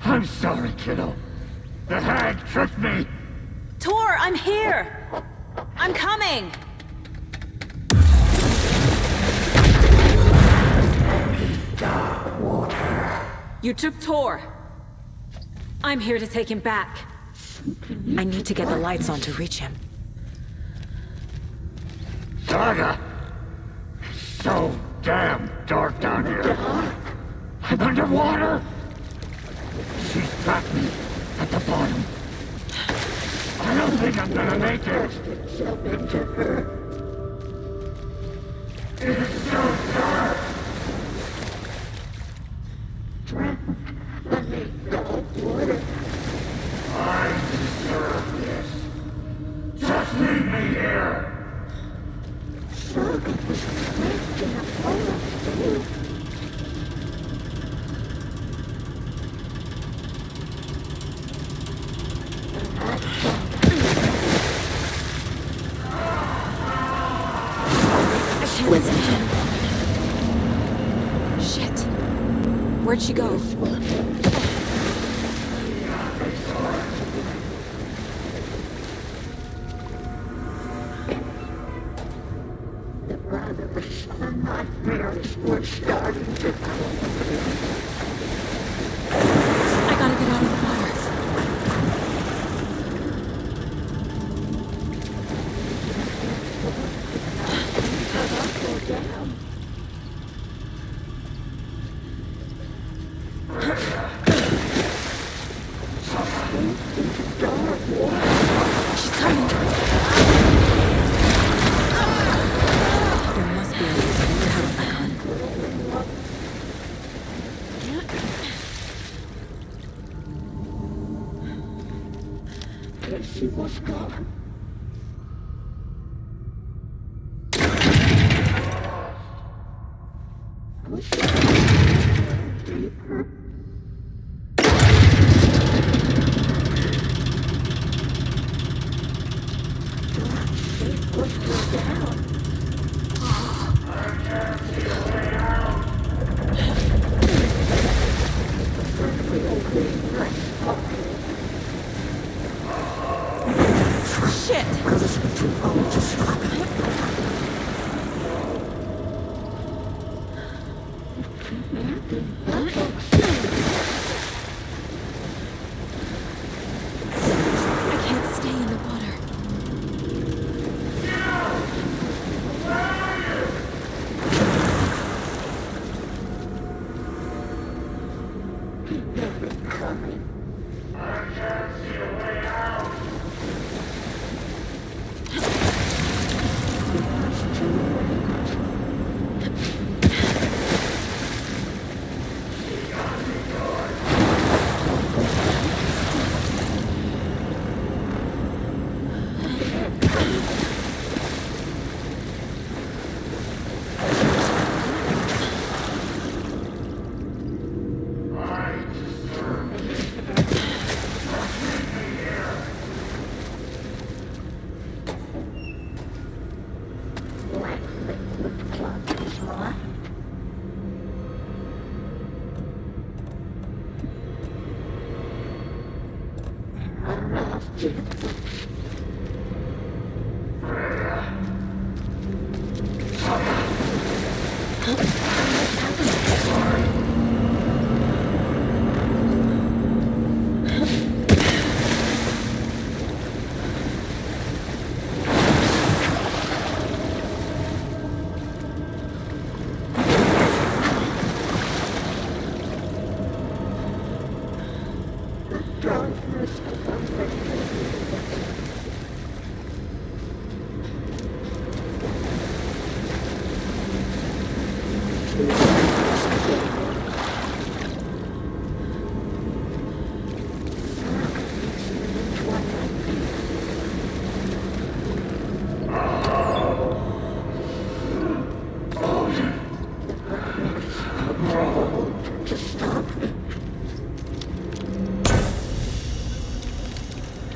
I'm sorry, kiddo. The hag tricked me. Tor, I'm here! I'm coming! You took Tor. I'm here to take him back. I need to get the lights on to reach him. Saga! It's so damn dark down here. I'm underwater. She's trapped me at the bottom. I don't think I'm gonna make it. It's so dark. I deserve this. Just leave me here. Shit. Where'd she go? I gotta get out of the water. She's coming. There must be a way to get the power back on. She was gone.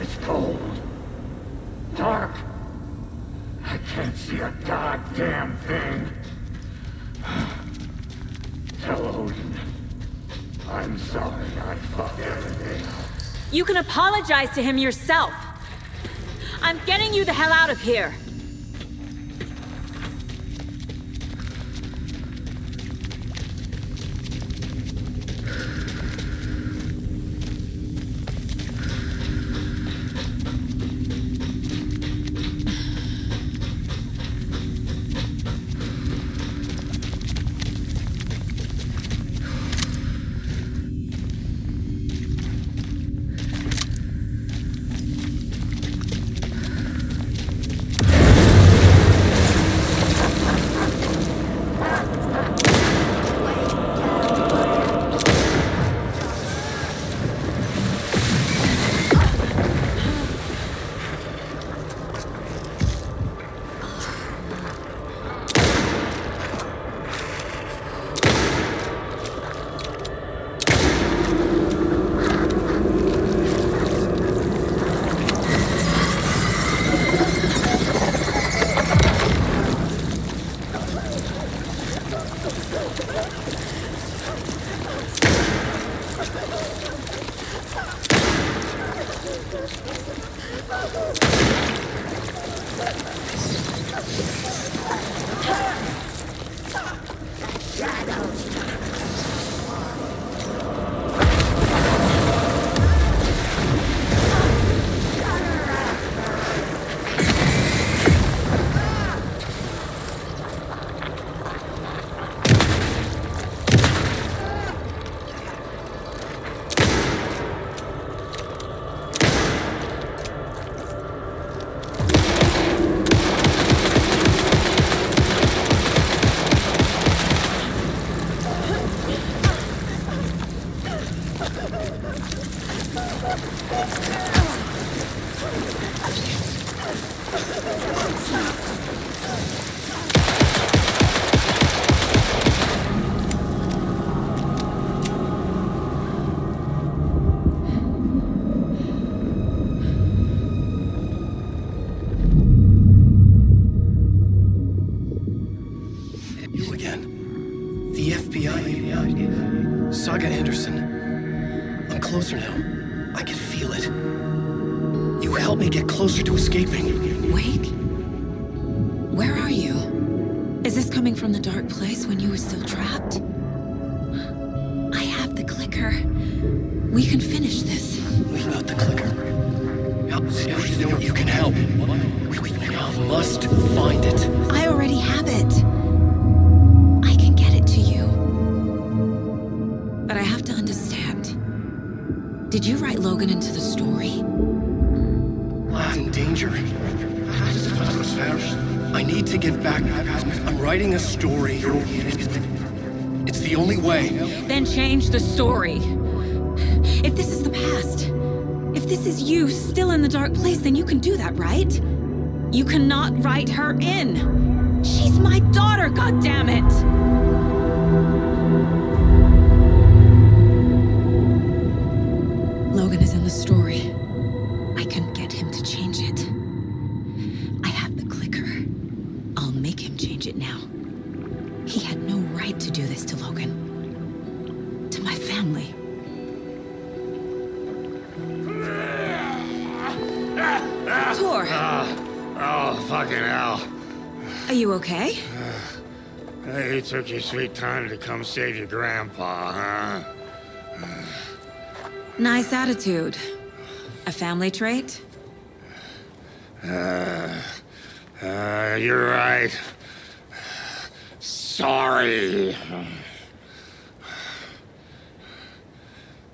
It's cold. Dark. I can't see a goddamn thing. Tell Odin. I'm sorry I fucked everything up. You can apologize to him yourself. I'm getting you the hell out of here. You again. The FBI. Saga Anderson. I'm closer now. I can feel it. You helped me get closer to escaping. Wait. Where are you? Is this coming from the dark place when you were still trapped? I have the clicker. We can finish this. Without the clicker. You can help. I must find it. I already have it. I can get it to you. But I have to understand. Did you write Logan into the story? Lad's in danger. I need to get back. I'm writing a story. It's the only way. Then change the story. If this is the past, if this is you still in the dark place, then you can do that, right? You cannot write her in. She's my daughter, goddammit! Logan is in the story. I can get him to change it. I have the clicker. I'll make him change it now. He had no right to do this to Logan. To my family. Tor! Oh, fucking hell. Are you okay? You took your sweet time to come save your grandpa, huh? Nice attitude. A family trait? You're right. Sorry.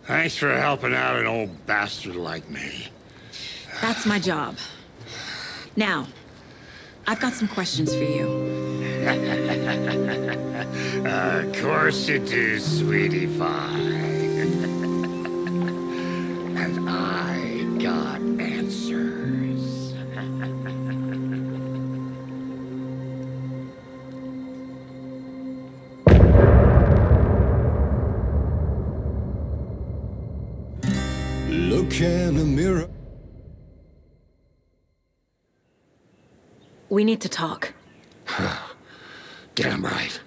Thanks for helping out an old bastard like me. That's my job. Now, I've got some questions for you. Of course you do, sweetie pie. And I got answers. Look in the mirror. We need to talk. Damn right.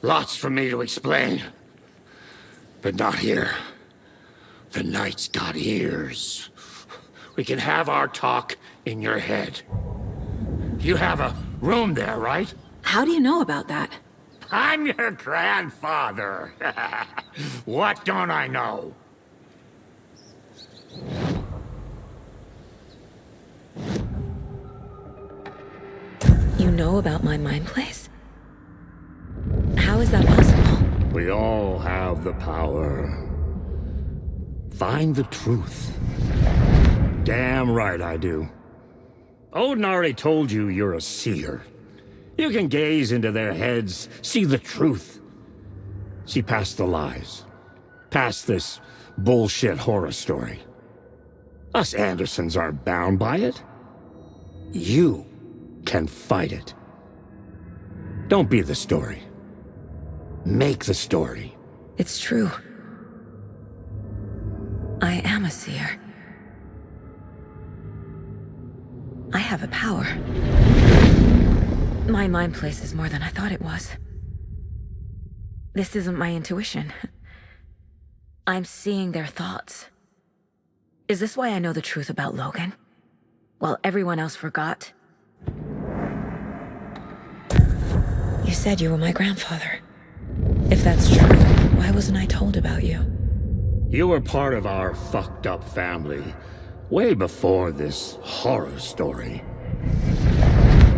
Lots for me to explain. But not here. The night's got ears. We can have our talk in your head. You have a room there, right? How do you know about that? I'm your grandfather. What don't I know? You know about my mind place? How is that possible? We all have the power. Find the truth. Damn right I do. Odin already told you you're a seer. You can gaze into their heads, see the truth. See past the lies. Past this bullshit horror story. Us Andersons aren't bound by it. You can fight it. Don't be the story. Make the story. It's true. I am a seer. I have a power. My mind place is more than I thought it was. This isn't my intuition. I'm seeing their thoughts. Is this why I know the truth about Logan? While everyone else forgot? You said you were my grandfather. If that's true, why wasn't I told about you? You were part of our fucked up family way before this horror story.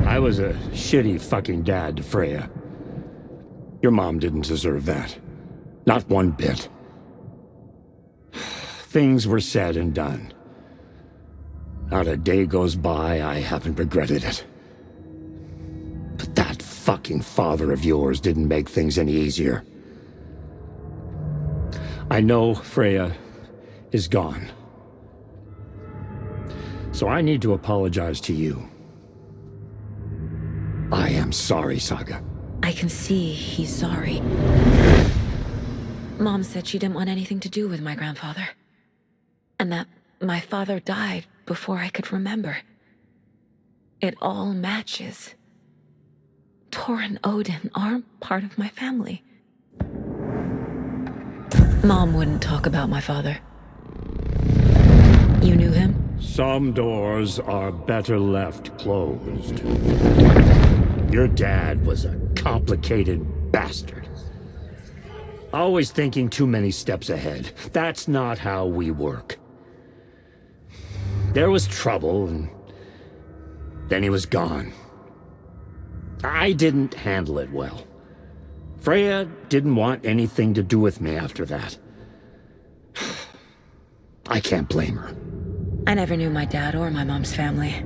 I was a shitty fucking dad to Freya. Your mom didn't deserve that. Not one bit. Things were said and done. Not a day goes by I haven't regretted it. But that fucking father of yours didn't make things any easier. I know Freya is gone. So I need to apologize to you. I am sorry, Saga. I can see he's sorry. Mom said she didn't want anything to do with my grandfather. And that my father died before I could remember. It all matches. Tor and Odin aren't part of my family. Mom wouldn't talk about my father. You knew him? Some doors are better left closed. Your dad was a complicated bastard. Always thinking too many steps ahead. That's not how we work. There was trouble, and then he was gone. I didn't handle it well. Freya didn't want anything to do with me after that. I can't blame her. I never knew my dad or my mom's family.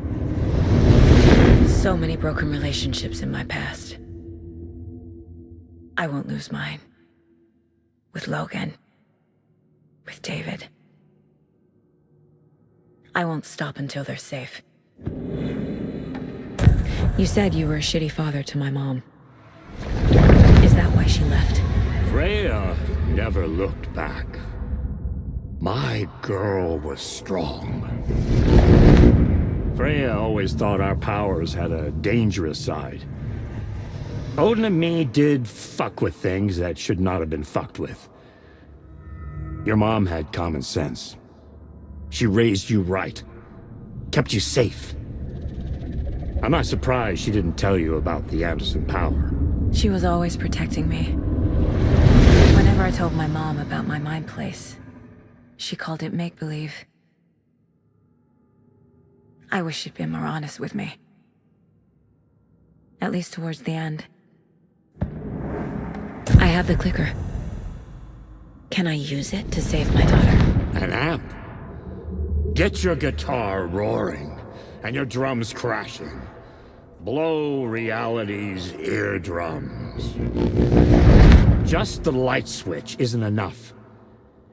So many broken relationships in my past. I won't lose mine. With Logan. With David. I won't stop until they're safe. You said you were a shitty father to my mom. Is that why she left? Freya never looked back. My girl was strong. Freya always thought our powers had a dangerous side. Odin and me did fuck with things that should not have been fucked with. Your mom had common sense. She raised you right. Kept you safe. I'm not surprised she didn't tell you about the Anderson power. She was always protecting me. Whenever I told my mom about my mind place, she called it make-believe. I wish she'd been more honest with me. At least towards the end. I have the clicker. Can I use it to save my daughter? An amp? Get your guitar roaring, and your drums crashing. Blow reality's eardrums. Just the light switch isn't enough.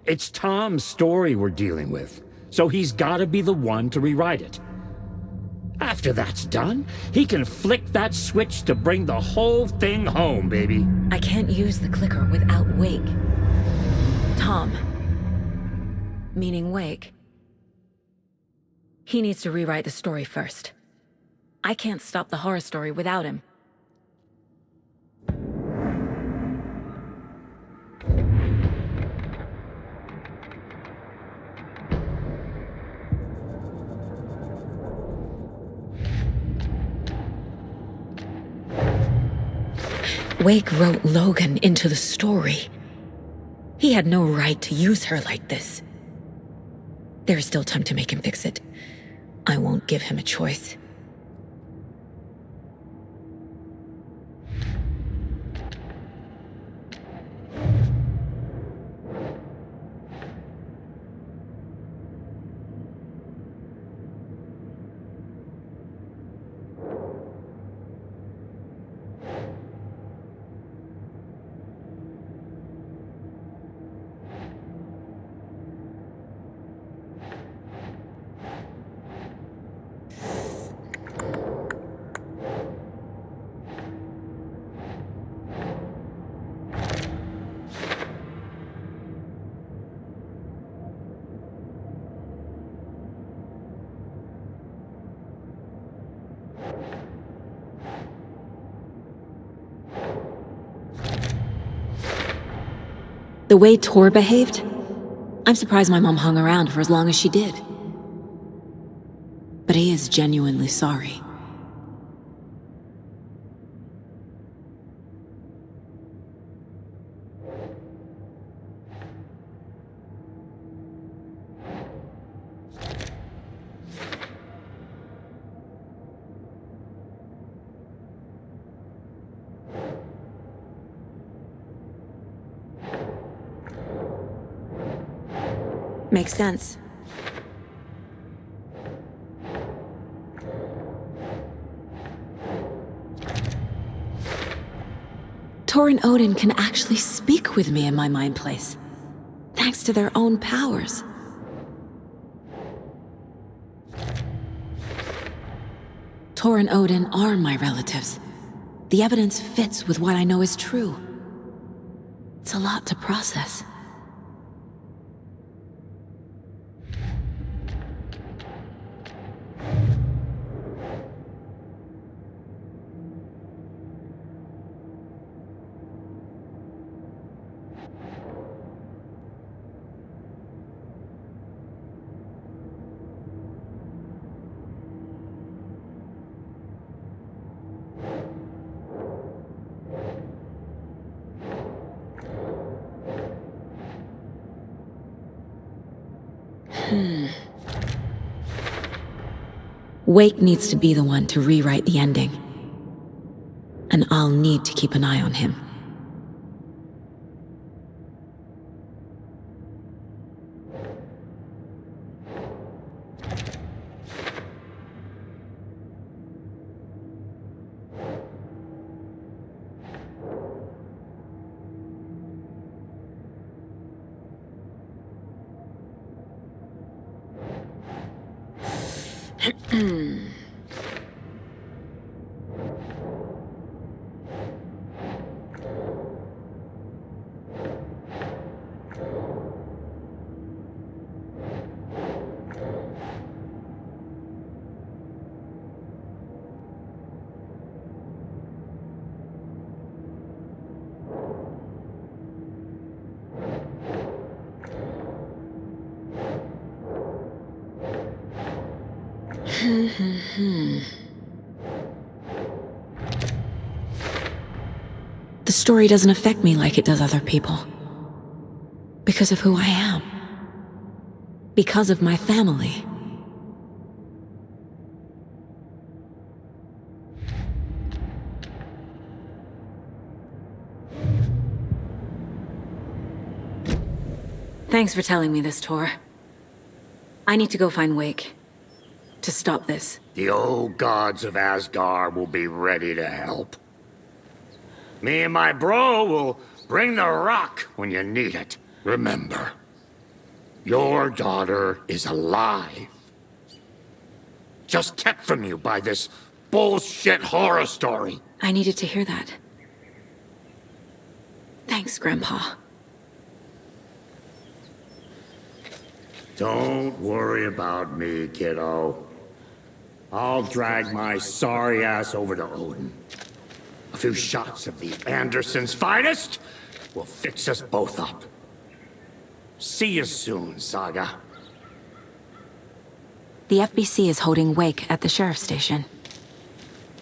It's Tom's story we're dealing with, so he's gotta be the one to rewrite it. After that's done, he can flick that switch to bring the whole thing home, baby. I can't use the clicker without Wake. Tom. Meaning Wake. He needs to rewrite the story first. I can't stop the horror story without him. Wake wrote Logan into the story. He had no right to use her like this. There is still time to make him fix it. I won't give him a choice. The way Tor behaved? I'm surprised my mom hung around for as long as she did. But he is genuinely sorry. Makes sense. Tor and Odin can actually speak with me in my mind place, thanks to their own powers. Tor and Odin are my relatives. The evidence fits with what I know is true. It's a lot to process. Wake needs to be the one to rewrite the ending. And I'll need to keep an eye on him. The story doesn't affect me like it does other people. Because of who I am. Because of my family. Thanks for telling me this, Tor. I need to go find Wake. To stop this. The old gods of Asgard will be ready to help. Me and my bro will bring the rock when you need it. Remember, your daughter is alive. Just kept from you by this bullshit horror story. I needed to hear that. Thanks, Grandpa. Don't worry about me, kiddo. I'll drag my sorry ass over to Odin. A few shots of the Andersons' finest will fix us both up. See you soon, Saga. The FBC is holding Wake at the sheriff's station.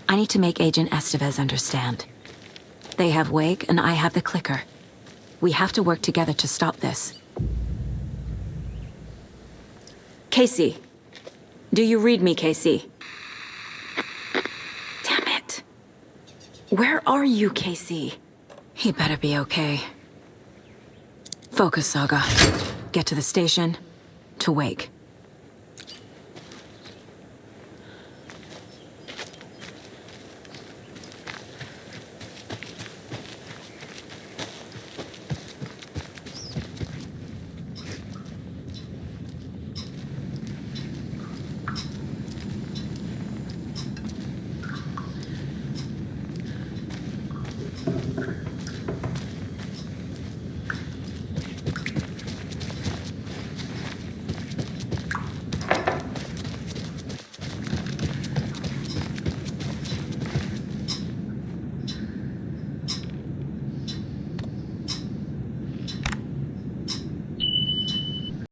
I need to make Agent Estevez understand. They have Wake and I have the clicker. We have to work together to stop this. Casey. Do you read me, Casey? Damn it. Where are you, Casey? He better be okay. Focus, Saga. Get to the station, to Wake.